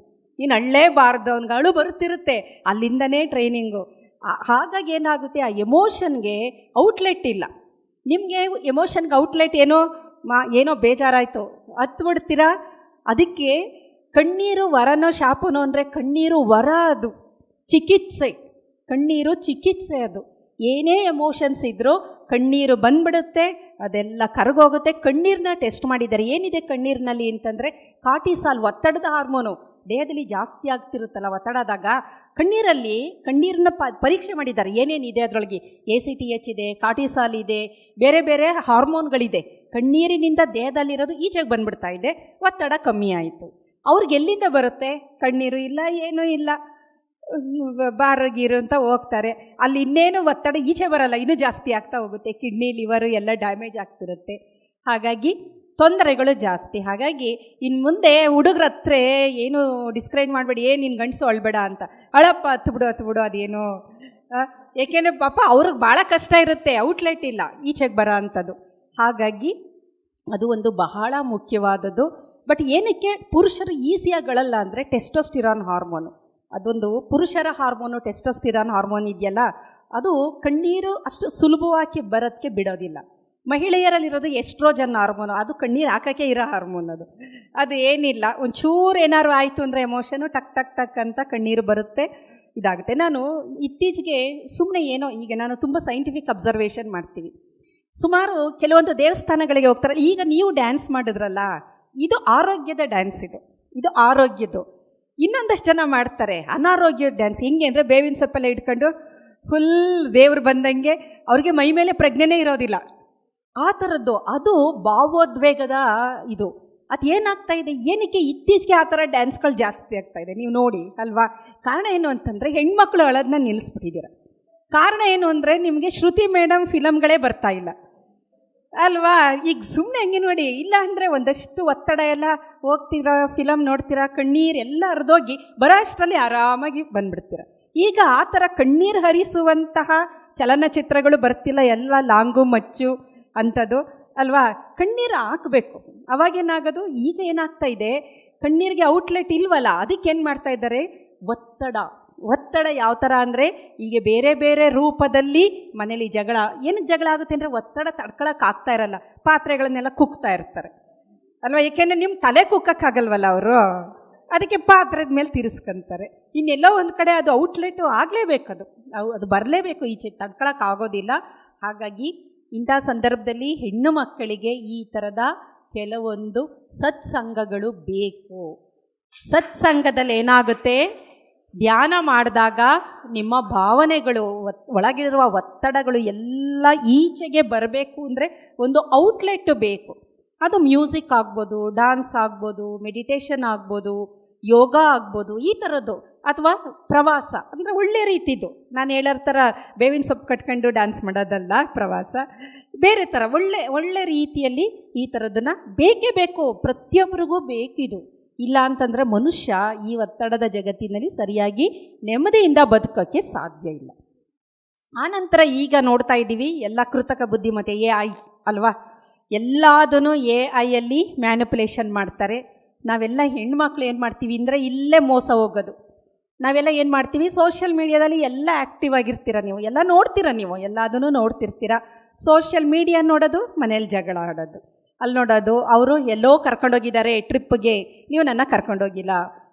ನೀನು ಅಳ್ಳೇಬಾರ್ದು, ಅವ್ನಿಗೆ ಅಳು ಬರುತ್ತಿರುತ್ತೆ, ಅಲ್ಲಿಂದನೇ ಟ್ರೈನಿಂಗು. ಹಾಗಾಗಿ ಏನಾಗುತ್ತೆ, ಆ ಎಮೋಷನ್ಗೆ ಔಟ್ಲೆಟ್ ಇಲ್ಲ. ನಿಮಗೆ ಎಮೋಷನ್ಗೆ ಔಟ್ಲೆಟ್ ಏನೋ ಬೇಜಾರಾಯಿತು ಹತ್ಬಿಡ್ತೀರಾ. ಅದಕ್ಕೆ ಕಣ್ಣೀರು ವರನೋ ಶಾಪನೋ ಅಂದರೆ ಕಣ್ಣೀರು ವರ, ಅದು ಚಿಕಿತ್ಸೆ. ಕಣ್ಣೀರು ಚಿಕಿತ್ಸೆ. ಅದು ಏನೇ ಎಮೋಷನ್ಸ್ ಇದ್ದರೂ ಕಣ್ಣೀರು ಬಂದ್ಬಿಡುತ್ತೆ, ಅದೆಲ್ಲ ಕರಗೋಗುತ್ತೆ. ಕಣ್ಣೀರನ್ನ ಟೆಸ್ಟ್ ಮಾಡಿದ್ದಾರೆ. ಏನಿದೆ ಕಣ್ಣೀರಿನಲ್ಲಿ ಅಂತಂದರೆ ಕಾರ್ಟಿಸಾಲ್, ಒತ್ತಡದ ಹಾರ್ಮೋನು ದೇಹದಲ್ಲಿ ಜಾಸ್ತಿ ಆಗ್ತಿರುತ್ತಲ್ಲ ಒತ್ತಡದಾಗ. ಕಣ್ಣೀರನ್ನ ಪರೀಕ್ಷೆ ಮಾಡಿದ್ದಾರೆ. ಏನೇನಿದೆ ಅದರೊಳಗೆ ACTH ಇದೆ, ಕಾರ್ಟಿಸಾಲ್ ಇದೆ, ಬೇರೆ ಬೇರೆ ಹಾರ್ಮೋನ್ಗಳಿದೆ. ಕಣ್ಣೀರಿನಿಂದ ದೇಹದಲ್ಲಿರೋದು ಈಚೆಗೆ ಬಂದ್ಬಿಡ್ತಾ ಇದೆ, ಒತ್ತಡ ಕಮ್ಮಿ ಆಯಿತು. ಅವ್ರಿಗೆ ಎಲ್ಲಿಂದ ಬರುತ್ತೆ? ಕಣ್ಣೀರು ಇಲ್ಲ, ಏನೂ ಇಲ್ಲ, ಬಾರಗೀರು ಅಂತ ಹೋಗ್ತಾರೆ. ಅಲ್ಲಿ ಇನ್ನೇನು ಒತ್ತಡ ಈಚೆ ಬರಲ್ಲ, ಇನ್ನೂ ಜಾಸ್ತಿ ಆಗ್ತಾ ಹೋಗುತ್ತೆ. ಕಿಡ್ನಿ, ಲಿವರು ಎಲ್ಲ ಡ್ಯಾಮೇಜ್ ಆಗ್ತಿರುತ್ತೆ. ಹಾಗಾಗಿ ತೊಂದರೆಗಳು ಜಾಸ್ತಿ. ಹಾಗಾಗಿ ಇನ್ನು ಮುಂದೆ ಹುಡುಗ್ರ ಹತ್ರ ಏನು ಡಿಸ್ಕರೇಜ್ ಮಾಡಬೇಡಿ, ನೀನು ಗಂಡಸು ಅಳ್ಬೇಡ ಅಂತ. ಅಳಪ್ಪ, ಹತ್ತು ಬಿಡು ಅದೇನು. ಏಕೆಂದರೆ ಪಾಪ ಅವ್ರಿಗೆ ಭಾಳ ಕಷ್ಟ ಇರುತ್ತೆ, ಔಟ್ಲೆಟ್ ಇಲ್ಲ ಈಚೆಗೆ ಬರೋ ಅಂಥದ್ದು. ಹಾಗಾಗಿ ಅದು ಒಂದು ಬಹಳ ಮುಖ್ಯವಾದದ್ದು. ಬಟ್ ಏನಕ್ಕೆ ಪುರುಷರು ಈಸಿಯಾಗಳಲ್ಲ ಅಂದರೆ ಟೆಸ್ಟೋಸ್ಟಿರಾನ್ ಹಾರ್ಮೋನು, ಅದೊಂದು ಪುರುಷರ ಹಾರ್ಮೋನು. ಟೆಸ್ಟೋಸ್ಟಿರಾನ್ ಹಾರ್ಮೋನ್ ಇದೆಯಲ್ಲ, ಅದು ಕಣ್ಣೀರು ಅಷ್ಟು ಸುಲಭವಾಗಿ ಬರೋದಕ್ಕೆ ಬಿಡೋದಿಲ್ಲ. ಮಹಿಳೆಯರಲ್ಲಿರೋದು ಎಸ್ಟ್ರೋಜನ್ ಹಾರ್ಮೋನು, ಅದು ಕಣ್ಣೀರು ಹಾಕೋಕ್ಕೆ ಇರೋ ಹಾರ್ಮೋನ್. ಅದು ಏನಿಲ್ಲ, ಒಂಚೂರು ಏನಾದ್ರು ಆಯಿತು ಅಂದರೆ ಎಮೋಷನು ಟಕ್ ಟಕ್ ಟಕ್ ಅಂತ ಕಣ್ಣೀರು ಬರುತ್ತೆ, ಇದಾಗುತ್ತೆ. ನಾನು ಇತ್ತೀಚೆಗೆ ಸುಮ್ಮನೆ ಈಗ ನಾನು ತುಂಬ ಸೈಂಟಿಫಿಕ್ ಅಬ್ಸರ್ವೇಷನ್ ಮಾಡ್ತೀವಿ. ಸುಮಾರು ಕೆಲವೊಂದು ದೇವಸ್ಥಾನಗಳಿಗೆ ಹೋಗ್ತಾರೆ. ಈಗ ನೀವು ಡ್ಯಾನ್ಸ್ ಮಾಡಿದ್ರಲ್ಲ, ಇದು ಆರೋಗ್ಯದ ಡ್ಯಾನ್ಸ್, ಇದು ಆರೋಗ್ಯದ್ದು. ಇನ್ನೊಂದಷ್ಟು ಜನ ಮಾಡ್ತಾರೆ ಅನಾರೋಗ್ಯದ ಡ್ಯಾನ್ಸ್. ಹೆಂಗೆ ಅಂದರೆ ಬೇವಿನ ಸೊಪ್ಪೆಲ್ಲ ಇಟ್ಕೊಂಡು ಫುಲ್ ದೇವ್ರು ಬಂದಂಗೆ, ಅವ್ರಿಗೆ ಮೈ ಮೇಲೆ ಪ್ರಜ್ಞೆನೇ ಇರೋದಿಲ್ಲ, ಆ ಥರದ್ದು. ಅದು ಭಾವೋದ್ವೇಗದ ಇದು. ಅದು ಏನಾಗ್ತಾ ಇದೆ, ಏನಕ್ಕೆ ಇತ್ತೀಚೆಗೆ ಆ ಥರ ಡ್ಯಾನ್ಸ್ಗಳು ಜಾಸ್ತಿ ಆಗ್ತಾ ಇದೆ ನೀವು ನೋಡಿ ಅಲ್ವಾ? ಕಾರಣ ಏನು ಅಂತಂದರೆ ಹೆಣ್ಮಕ್ಳು ಅಳೋದನ್ನ ನಿಲ್ಲಿಸ್ಬಿಟ್ಟಿದ್ದೀರ. ಕಾರಣ ಏನು ಅಂದರೆ ನಿಮಗೆ ಶ್ರುತಿ ಮೇಡಮ್ ಫಿಲಮ್ಗಳೇ ಬರ್ತಾ ಇಲ್ಲ ಅಲ್ವಾ? ಈಗ ಸುಮ್ಮನೆ ಹಂಗೆ ನೋಡಿ, ಇಲ್ಲ ಅಂದರೆ ಒಂದಷ್ಟು ಒತ್ತಡ ಎಲ್ಲ ಹೋಗ್ತೀರಾ, ಫಿಲಮ್ ನೋಡ್ತೀರಾ, ಕಣ್ಣೀರು ಎಲ್ಲ ಹರಿದೋಗಿ ಬರೋ ಅಷ್ಟರಲ್ಲಿ ಆರಾಮಾಗಿ ಬಂದುಬಿಡ್ತೀರ. ಈಗ ಆ ಥರ ಕಣ್ಣೀರು ಹರಿಸುವಂತಹ ಚಲನಚಿತ್ರಗಳು ಬರ್ತಿಲ್ಲ, ಎಲ್ಲ ಲಾಂಗು ಮಚ್ಚು ಅಂಥದ್ದು ಅಲ್ವಾ? ಕಣ್ಣೀರು ಹಾಕಬೇಕು, ಅವಾಗೇನಾಗೋದು. ಈಗ ಏನಾಗ್ತಾ ಇದೆ, ಕಣ್ಣೀರಿಗೆ ಔಟ್ಲೆಟ್ ಇಲ್ವಲ್ಲ, ಅದಕ್ಕೇನು ಮಾಡ್ತಾ ಇದ್ದಾರೆ, ಒತ್ತಡ ಯಾವ ಥರ ಅಂದರೆ ಈಗ ಬೇರೆ ಬೇರೆ ರೂಪದಲ್ಲಿ ಮನೇಲಿ ಜಗಳ. ಏನಕ್ಕೆ ಜಗಳ ಆಗುತ್ತೆ ಅಂದರೆ ಒತ್ತಡ ತಡ್ಕೊಳಕ್ಕೆ ಆಗ್ತಾ ಇರಲ್ಲ, ಪಾತ್ರೆಗಳನ್ನೆಲ್ಲ ಕುಕ್ತಾ ಇರ್ತಾರೆ ಅಲ್ವಾ? ಏಕೆಂದರೆ ನಿಮ್ಮ ತಲೆ ಕುಕ್ಕಕ್ಕಾಗಲ್ವಲ್ಲ ಅವರು, ಅದಕ್ಕೆ ಪಾತ್ರದ ಮೇಲೆ ತಿರ್ಸ್ಕೊಂತಾರೆ. ಇನ್ನೆಲ್ಲೋ ಒಂದು ಕಡೆ ಅದು ಔಟ್ಲೆಟು ಆಗಲೇಬೇಕು, ಅದು ಬರಲೇಬೇಕು, ಈಚೆ ತಡ್ಕೊಳಕ್ಕೆ ಆಗೋದಿಲ್ಲ. ಹಾಗಾಗಿ ಇಂಥ ಸಂದರ್ಭದಲ್ಲಿ ಹೆಣ್ಣು ಮಕ್ಕಳಿಗೆ ಈ ಥರದ ಕೆಲವೊಂದು ಸತ್ಸಂಗಗಳು ಬೇಕು. ಸತ್ಸಂಗದಲ್ಲಿ ಏನಾಗುತ್ತೆ, ಧ್ಯಾನ ಮಾಡಿದಾಗ ನಿಮ್ಮ ಭಾವನೆಗಳು, ಒಳಗಿರುವ ಒತ್ತಡಗಳು ಎಲ್ಲ ಈಚೆಗೆ ಬರಬೇಕು ಅಂದರೆ ಒಂದು ಔಟ್ಲೆಟ್ ಬೇಕು. ಅದು ಮ್ಯೂಸಿಕ್ ಆಗ್ಬೋದು, ಡ್ಯಾನ್ಸ್ ಆಗ್ಬೋದು, ಮೆಡಿಟೇಷನ್ ಆಗ್ಬೋದು, ಯೋಗ ಆಗ್ಬೋದು, ಈ ಥರದ್ದು. ಅಥವಾ ಪ್ರವಾಸ ಅಂದರೆ ಒಳ್ಳೆ ರೀತಿದು, ನಾನು ಹೇಳೋರ ಥರ ಬೇವಿನ ಸೊಪ್ಪು ಕಟ್ಕೊಂಡು ಡ್ಯಾನ್ಸ್ ಮಾಡೋದಲ್ಲ ಪ್ರವಾಸ, ಬೇರೆ ಥರ ಒಳ್ಳೆ ರೀತಿಯಲ್ಲಿ ಈ ಥರದನ್ನು ಬೇಕೇ ಬೇಕು, ಪ್ರತಿಯೊಬ್ಬರಿಗೂ ಬೇಕಿದು. ಇಲ್ಲ ಅಂತಂದರೆ ಮನುಷ್ಯ ಈ ಒತ್ತಡದ ಜಗತ್ತಿನಲ್ಲಿ ಸರಿಯಾಗಿ ನೆಮ್ಮದಿಯಿಂದ ಬದುಕೋಕ್ಕೆ ಸಾಧ್ಯ ಇಲ್ಲ. ಆನಂತರ ಈಗ ನೋಡ್ತಾ ಇದ್ದೀವಿ ಎಲ್ಲ ಕೃತಕ ಬುದ್ಧಿಮತ್ತೆ, AI ಅಲ್ವಾ? ಎಲ್ಲದೂ AI ಮ್ಯಾನಿಪುಲೇಷನ್ ಮಾಡ್ತಾರೆ. ನಾವೆಲ್ಲ ಹೆಣ್ಮಕ್ಳು ಏನು ಮಾಡ್ತೀವಿ ಅಂದರೆ ಇಲ್ಲೇ ಮೋಸ ಹೋಗೋದು. ನಾವೆಲ್ಲ ಏನು ಮಾಡ್ತೀವಿ, ಸೋಷಿಯಲ್ ಮೀಡಿಯಾದಲ್ಲಿ ಎಲ್ಲ ಆ್ಯಕ್ಟಿವ್ ಆಗಿರ್ತೀರ, ನೀವು ಎಲ್ಲ ನೋಡ್ತೀರ, ನೀವು ಎಲ್ಲದನ್ನು ನೋಡ್ತಿರ್ತೀರ. ಸೋಷಿಯಲ್ ಮೀಡಿಯಾ ನೋಡೋದು, ಮನೇಲಿ ಜಗಳ ಆಡೋದು, ಅಲ್ಲಿ ನೋಡೋದು. ಅವರು ಎಲ್ಲೋ ಕರ್ಕೊಂಡೋಗಿದ್ದಾರೆ ಟ್ರಿಪ್ಗೆ, ನೀವು ನನ್ನ ಕರ್ಕೊಂಡೋಗಿಲ್ಲ.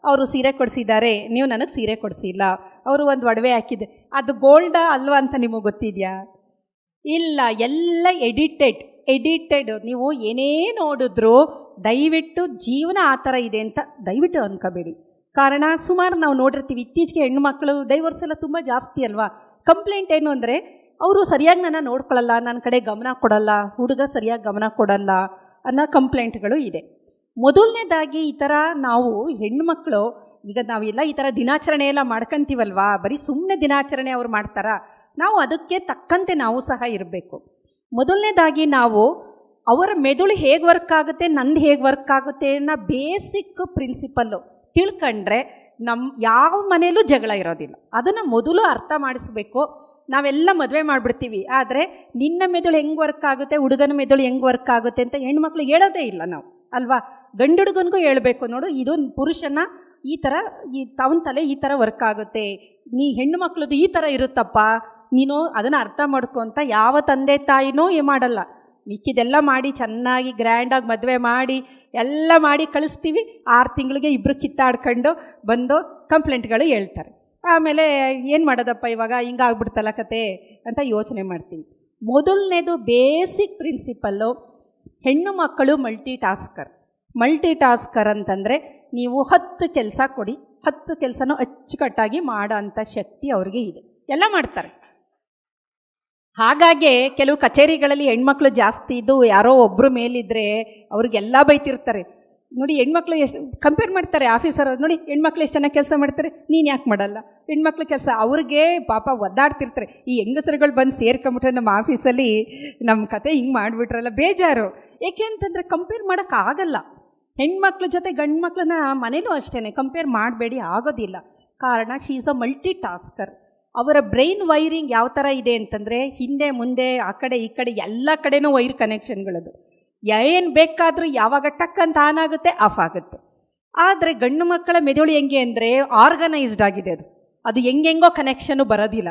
ಅವರು ಸೀರೆ ಕೊಡಿಸಿದ್ದಾರೆ, ನೀವು ನನಗೆ ಸೀರೆ ಕೊಡಿಸಿಲ್ಲ. ಅವರು ಒಂದು ಒಡವೆ ಹಾಕಿದೆ, ಅದು ಗೋಲ್ಡಾ ಅಲ್ವಾ ಅಂತ ನಿಮಗೆ ಗೊತ್ತಿದೆಯಾ? ಇಲ್ಲ, ಎಲ್ಲ ಎಡಿಟೆಡ್. ನೀವು ಏನೇ ನೋಡಿದ್ರೂ ದಯವಿಟ್ಟು ಜೀವನ ಆ ಥರ ಇದೆ ಅಂತ ದಯವಿಟ್ಟು ಅನ್ಕೋಬೇಡಿ. ಕಾರಣ ಸುಮಾರು ನಾವು ನೋಡಿರ್ತೀವಿ, ಇತ್ತೀಚೆಗೆ ಹೆಣ್ಣುಮಕ್ಕಳು ಡೈವರ್ಸ್ ಎಲ್ಲ ತುಂಬ ಜಾಸ್ತಿ ಅಲ್ವಾ? ಕಂಪ್ಲೇಂಟ್ ಏನು ಅಂದರೆ ಅವರು ಸರಿಯಾಗಿ ನನ್ನ ನೋಡ್ಕೊಳ್ಳಲ್ಲ, ನನ್ನ ಕಡೆ ಗಮನ ಕೊಡಲ್ಲ, ಹುಡುಗ ಸರಿಯಾಗಿ ಗಮನ ಕೊಡಲ್ಲ ಅನ್ನೋ ಕಂಪ್ಲೇಂಟ್ಗಳು ಇದೆ. ಮೊದಲನೇದಾಗಿ ಈ ಥರ ನಾವು ಹೆಣ್ಣುಮಕ್ಕಳು ಈಗ ನಾವೆಲ್ಲ ಈ ಥರ ದಿನಾಚರಣೆ ಎಲ್ಲ ಮಾಡ್ಕೊಂತೀವಲ್ವಾ, ಬರೀ ಸುಮ್ಮನೆ ದಿನಾಚರಣೆ ಅವ್ರು ಮಾಡ್ತಾರ, ನಾವು ಅದಕ್ಕೆ ತಕ್ಕಂತೆ ನಾವು ಸಹ ಇರಬೇಕು. ಮೊದಲನೇದಾಗಿ ನಾವು ಅವರ ಮೆದುಳು ಹೇಗೆ ವರ್ಕ್ ಆಗುತ್ತೆ, ನಂದು ಹೇಗೆ ವರ್ಕ್ ಆಗುತ್ತೆ ಅನ್ನೋ ಬೇಸಿಕ್ ಪ್ರಿನ್ಸಿಪಲ್ಲು ತಿಳ್ಕೊಂಡ್ರೆ ಯಾವ ಮನೆಯಲ್ಲೂ ಜಗಳ ಇರೋದಿಲ್ಲ. ಅದನ್ನು ಮೊದಲು ಅರ್ಥ ಮಾಡಿಸ್ಬೇಕು. ನಾವೆಲ್ಲ ಮದುವೆ ಮಾಡಿಬಿಡ್ತೀವಿ, ಆದರೆ ನಿನ್ನ ಮೆದುಳು ಹೆಂಗೆ ವರ್ಕ್ ಆಗುತ್ತೆ, ಹುಡುಗನ ಮೆದುಳು ಹೆಂಗೆ ವರ್ಕ್ ಆಗುತ್ತೆ ಅಂತ ಹೆಣ್ಮಕ್ಳು ಹೇಳೋದೇ ಇಲ್ಲ ನಾವು, ಅಲ್ವಾ? ಗಂಡು ಹುಡುಗನಿಗೂ ಹೇಳಬೇಕು, ನೋಡು ಇದು ಪುರುಷನ ಈ ಥರ, ಅವನ ತಲೆ ಈ ಥರ ವರ್ಕ್ ಆಗುತ್ತೆ, ನೀ ಹೆಣ್ಣು ಮಕ್ಳದ್ದು ಈ ಥರ ಇರುತ್ತಪ್ಪ, ನೀನು ಅದನ್ನು ಅರ್ಥ ಮಾಡ್ಕೊ ಅಂತ ಯಾವ ತಂದೆ ತಾಯಿನೂ ಮಾಡಲ್ಲ. ಮಿಕ್ಕಿದೆಲ್ಲ ಮಾಡಿ ಚೆನ್ನಾಗಿ ಗ್ರ್ಯಾಂಡಾಗಿ ಮದುವೆ ಮಾಡಿ ಎಲ್ಲ ಮಾಡಿ ಕಳಿಸ್ತೀವಿ. 6 ತಿಂಗಳಿಗೆ ಇಬ್ಬರು ಕಿತ್ತಾಡ್ಕೊಂಡು ಬಂದು ಕಂಪ್ಲೇಂಟ್ಗಳು ಹೇಳ್ತಾರೆ. ಆಮೇಲೆ ಏನು ಮಾಡೋದಪ್ಪ ಇವಾಗ ಹಿಂಗಾಗ್ಬಿಡ್ತಲ್ಲ ಕತೆ ಅಂತ ಯೋಚನೆ ಮಾಡ್ತೀವಿ. ಮೊದಲನೇದು ಬೇಸಿಕ್ ಪ್ರಿನ್ಸಿಪಲ್ಲು, ಹೆಣ್ಣು ಮಕ್ಕಳು ಮಲ್ಟಿ ಟಾಸ್ಕರ್ ಅಂತಂದರೆ ನೀವು 10 ಕೆಲಸ ಕೊಡಿ, 10 ಕೆಲಸನೂ ಅಚ್ಚುಕಟ್ಟಾಗಿ ಮಾಡೋ ಅಂಥ ಶಕ್ತಿ ಅವ್ರಿಗೆ ಇದೆ, ಎಲ್ಲ ಮಾಡ್ತಾರೆ. ಹಾಗಾಗಿ ಕೆಲವು ಕಚೇರಿಗಳಲ್ಲಿ ಹೆಣ್ಮಕ್ಳು ಜಾಸ್ತಿ ಇದ್ದು ಯಾರೋ ಒಬ್ಬರು ಮೇಲಿದ್ದರೆ ಅವ್ರಿಗೆಲ್ಲ ಬೈತಿರ್ತಾರೆ. ನೋಡಿ ಹೆಣ್ಮಕ್ಳು ಎಷ್ಟು ಕಂಪೇರ್ ಮಾಡ್ತಾರೆ, ಆಫೀಸರ್ ನೋಡಿ ಹೆಣ್ಮಕ್ಳು ಎಷ್ಟು ಚೆನ್ನಾಗಿ ಕೆಲಸ ಮಾಡ್ತಾರೆ, ನೀನು ಯಾಕೆ ಮಾಡಲ್ಲ, ಹೆಣ್ಮಕ್ಳು ಕೆಲಸ ಅವ್ರಿಗೆ ಪಾಪ ಒದ್ದಾಡ್ತಿರ್ತಾರೆ. ಈ ಹೆಂಗಸರುಗಳು ಬಂದು ಸೇರ್ಕೊಂಬಿಟ್ರೆ ನಮ್ಮ ಆಫೀಸಲ್ಲಿ ನಮ್ಮ ಕತೆ ಹಿಂಗೆ ಮಾಡಿಬಿಟ್ರಲ್ಲ ಬೇಜಾರು. ಏಕೆ ಅಂತಂದರೆ ಕಂಪೇರ್ ಮಾಡೋಕ್ಕಾಗಲ್ಲ. ಹೆಣ್ಮಕ್ಳ ಜೊತೆ ಗಂಡು ಮಕ್ಕಳನ್ನ ಮನೇಲೂ ಅಷ್ಟೇ ಕಂಪೇರ್ ಮಾಡಬೇಡಿ, ಆಗೋದಿಲ್ಲ. ಕಾರಣ she is a multi tasker. ಅವರ ಬ್ರೈನ್ ವೈರಿಂಗ್ ಯಾವ ಥರ ಇದೆ ಅಂತಂದರೆ ಹಿಂದೆ ಮುಂದೆ ಆ ಕಡೆ ಈ ಕಡೆ ಎಲ್ಲ ಕಡೆನೂ ವೈರ್ ಕನೆಕ್ಷನ್ಗಳದು. ಏನು ಬೇಕಾದರೂ ಯಾವಾಗ ಟಕ್ ಅಂತ ಆನ್ ಆಗುತ್ತೆ, ಆಫ್ ಆಗುತ್ತೆ. ಆದರೆ ಗಂಡು ಮಕ್ಕಳ ಮೆದುಳು ಹೆಂಗೆ ಅಂದರೆ ಆರ್ಗನೈಸ್ಡ್ ಆಗಿದೆ, ಅದು ಹೆಂಗೆಂಗೋ ಕನೆಕ್ಷನ್ನು ಬರೋದಿಲ್ಲ,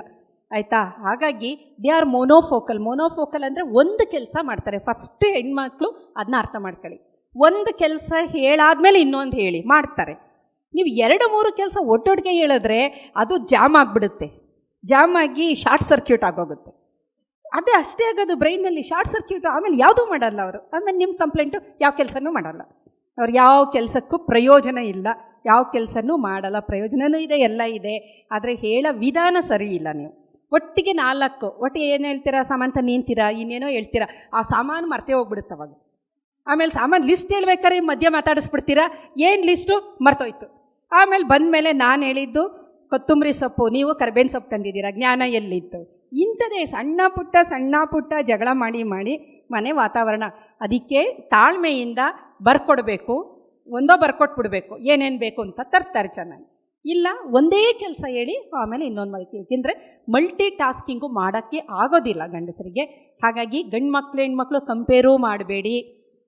ಆಯಿತಾ? ಹಾಗಾಗಿ ದೇ ಆರ್ ಮೋನೋಫೋಕಲ್ ಅಂದರೆ ಒಂದು ಕೆಲಸ ಮಾಡ್ತಾರೆ. ಫಸ್ಟ್ ಹೆಣ್ಮಕ್ಳು ಅದನ್ನ ಅರ್ಥ ಮಾಡ್ಕೊಳ್ಳಿ. ಒಂದು ಕೆಲಸ ಹೇಳಾದ್ಮೇಲೆ ಇನ್ನೊಂದು ಹೇಳಿ ಮಾಡ್ತಾರೆ. ನೀವು 2-3 ಕೆಲಸ ಒಟ್ಟೊಟ್ಟಿಗೆ ಹೇಳಿದ್ರೆ ಅದು ಜಾಮ್ ಆಗಿಬಿಡುತ್ತೆ, ಜಾಮ್ ಆಗಿ ಶಾರ್ಟ್ ಸರ್ಕ್ಯೂಟ್ ಆಗೋಗುತ್ತೆ. ಅದೇ ಅಷ್ಟೇ ಆಗೋದು ಬ್ರೈನಲ್ಲಿ, ಶಾರ್ಟ್ ಸರ್ಕ್ಯೂಟು. ಆಮೇಲೆ ಯಾವುದೂ ಮಾಡಲ್ಲ ಅವರು. ಆಮೇಲೆ ನಿಮ್ಮ ಕಂಪ್ಲೇಂಟು ಯಾವ ಕೆಲಸನೂ ಮಾಡಲ್ಲ, ಅವ್ರು ಯಾವ ಕೆಲಸಕ್ಕೂ ಪ್ರಯೋಜನ ಇಲ್ಲ, ಯಾವ ಕೆಲಸನೂ ಮಾಡಲ್ಲ. ಪ್ರಯೋಜನವೂ ಇದೆ, ಎಲ್ಲ ಇದೆ, ಆದರೆ ಹೇಳೋ ವಿಧಾನ ಸರಿ ಇಲ್ಲ. ನೀವು ಒಟ್ಟಿಗೆ 4 ಒಟ್ಟಿಗೆ ಏನು ಹೇಳ್ತೀರಾ, ಸಾಮಾನು ನಿಂತೀರಾ, ಇನ್ನೇನೋ ಹೇಳ್ತೀರಾ, ಆ ಸಾಮಾನು ಮರ್ತೇ ಹೋಗ್ಬಿಡುತ್ತೆ ಅವಾಗ. ಆಮೇಲೆ ಸಾಮಾನು ಲಿಸ್ಟ್ ಹೇಳ್ಬೇಕಾದ್ರೆ ಮಧ್ಯ ಮಾತಾಡಿಸ್ಬಿಡ್ತೀರಾ, ಏನು ಲಿಸ್ಟು ಮರ್ತೋಯ್ತು. ಆಮೇಲೆ ಬಂದಮೇಲೆ ನಾನು ಹೇಳಿದ್ದು ಕೊತ್ತಂಬರಿ ಸೊಪ್ಪು, ನೀವು ಕರಿಬೇವಿನ ಸೊಪ್ಪು ತಂದಿದ್ದೀರಾ, ಜ್ಞಾನ ಎಲ್ಲಿತ್ತು? ಇಂಥದ್ದೇ ಸಣ್ಣ ಪುಟ್ಟ ಜಗಳ ಮಾಡಿ ಮನೆ ವಾತಾವರಣ. ಅದಕ್ಕೆ ತಾಳ್ಮೆಯಿಂದ ಬರ್ಕೊಡ್ಬೇಕು, ಬರ್ಕೊಟ್ಬಿಡ್ಬೇಕು, ಏನೇನು ಬೇಕು ಅಂತ ತರ್ತಾರೆ ಚೆನ್ನಾಗಿ. ಇಲ್ಲ ಒಂದೇ ಕೆಲಸ ಹೇಳಿ ಆಮೇಲೆ ಇನ್ನೊಂದು ಮಾಹಿತಿ, ಏಕೆಂದರೆ ಮಲ್ಟಿ ಟಾಸ್ಕಿಂಗು ಮಾಡೋಕ್ಕೆ ಆಗೋದಿಲ್ಲ ಗಂಡಸರಿಗೆ. ಹಾಗಾಗಿ ಗಂಡು ಮಕ್ಕಳು ಹೆಣ್ಮಕ್ಳು ಕಂಪೇರೂ ಮಾಡಬೇಡಿ.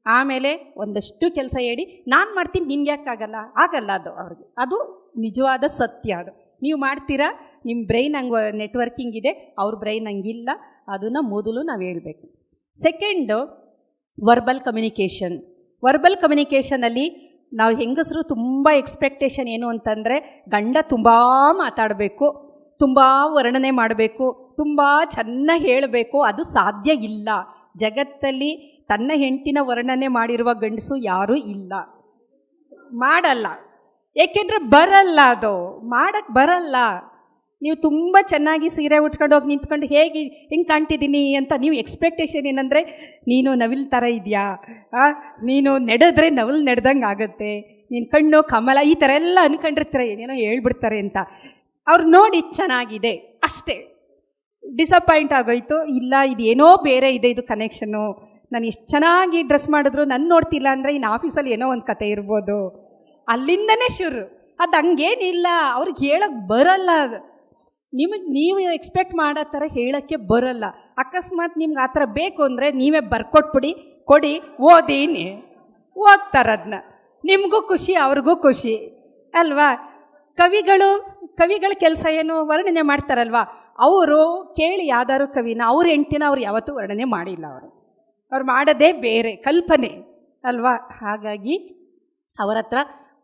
ಆಮೇಲೆ ಒಂದಷ್ಟು ಕೆಲಸ ಹೇಳಿ, ನಾನು ಮಾಡ್ತೀನಿ ನಿಮ್ಗೆ ಯಾಕಾಗಲ್ಲ, ಆಗಲ್ಲ ಅದು ಅವ್ರಿಗೆ, ಅದು ನಿಜವಾದ ಸತ್ಯ. ಅದು ನೀವು ಮಾಡ್ತೀರಾ, ನಿಮ್ಮ ಬ್ರೈನ್ ಹಂಗೆ ನೆಟ್ವರ್ಕಿಂಗ್ ಇದೆ, ಅವ್ರ ಬ್ರೈನ್ ಹಂಗಿಲ್ಲ. ಅದನ್ನು ಮೊದಲು ನಾವು ಹೇಳಬೇಕು. ಸೆಕೆಂಡು ವರ್ಬಲ್ ಕಮ್ಯುನಿಕೇಷನಲ್ಲಿ ನಾವು ಹೆಂಗಸರು ತುಂಬ ಎಕ್ಸ್ಪೆಕ್ಟೇಷನ್ ಏನು ಅಂತಂದರೆ ಗಂಡ ತುಂಬ ಮಾತಾಡಬೇಕು, ತುಂಬ ವರ್ಣನೆ ಮಾಡಬೇಕು, ತುಂಬ ಚೆನ್ನಾಗಿ ಹೇಳಬೇಕು. ಅದು ಸಾಧ್ಯ ಇಲ್ಲ ಜಗತ್ತಲ್ಲಿ. ತನ್ನ ಹೆಂಡತಿನ ವರ್ಣನೆ ಮಾಡಿರುವ ಗಂಡಸು ಯಾರೂ ಇಲ್ಲ, ಮಾಡಲ್ಲ. ಏಕೆಂದರೆ ಬರಲ್ಲ, ಅದು ಮಾಡೋಕ್ಕೆ ಬರಲ್ಲ. ನೀವು ತುಂಬ ಚೆನ್ನಾಗಿ ಸೀರೆ ಉಟ್ಕೊಂಡು ಹೋಗಿ ನಿಂತ್ಕೊಂಡು ಹೆಂಗೆ ಕಾಣ್ತಿದ್ದೀನಿ ಅಂತ ನೀವು ಎಕ್ಸ್ಪೆಕ್ಟೇಷನ್ ಏನಂದರೆ, ನೀನು ನವಿಲ್ ಥರ ಇದೆಯಾ, ನೀನು ನಡೆದ್ರೆ ನವಿಲ್ ನಡೆದಂಗೆ ಆಗುತ್ತೆ, ನೀನು ಕಣ್ಣು ಕಮಲ, ಈ ಥರ ಎಲ್ಲ ಅಂದ್ಕೊಂಡಿರ್ತಾರೆ, ಏನೇನೋ ಹೇಳ್ಬಿಡ್ತಾರೆ ಅಂತ. ಅವ್ರು ನೋಡಿ ಚೆನ್ನಾಗಿದೆ ಅಷ್ಟೇ, ಡಿಸಪಾಯಿಂಟ್ ಆಗೋಯ್ತು, ಇಲ್ಲ ಇದೇನೋ ಬೇರೆ ಇದೆ, ಇದು ಕನೆಕ್ಷನ್ನು. ನಾನು ಎಷ್ಟು ಚೆನ್ನಾಗಿ ಡ್ರೆಸ್ ಮಾಡಿದ್ರು ನನ್ನ ನೋಡ್ತಿಲ್ಲ ಅಂದರೆ ಇನ್ನು ಆಫೀಸಲ್ಲಿ ಏನೋ ಒಂದು ಕತೆ ಇರ್ಬೋದು. ಅಲ್ಲಿಂದನೇ ಶುರು. ಅದು ಹಂಗೇನಿಲ್ಲ, ಅವ್ರಿಗೆ ಹೇಳೋಕ್ಕೆ ಬರಲ್ಲ. ಅದು ನೀವು ಎಕ್ಸ್ಪೆಕ್ಟ್ ಮಾಡೋ ಥರ ಹೇಳೋಕ್ಕೆ ಬರಲ್ಲ. ಅಕಸ್ಮಾತ್ ನಿಮ್ಗೆ ಆ ಥರ ಬೇಕು ಅಂದರೆ ನೀವೇ ಬರ್ಕೊಟ್ಬಿಡಿ, ಕೊಡಿ, ಓದಿನಿ, ಓದ್ತಾರೆ ಅದನ್ನ. ನಿಮಗೂ ಖುಷಿ, ಅವ್ರಿಗೂ ಖುಷಿ ಅಲ್ವಾ? ಕವಿಗಳ ಕೆಲಸ ಏನು, ವರ್ಣನೆ ಮಾಡ್ತಾರಲ್ವ, ಅವರು ಕೇಳಿ ಯಾವ್ದಾದ್ರು ಕವಿನ ಅವ್ರ ಹೆಂಡ್ತಿನ ಅವ್ರು ಯಾವತ್ತೂ ವರ್ಣನೆ ಮಾಡಿಲ್ಲ. ಅವ್ರು ಮಾಡೋದೇ ಬೇರೆ ಕಲ್ಪನೆ ಅಲ್ವಾ? ಹಾಗಾಗಿ ಅವರ ಹತ್ರ.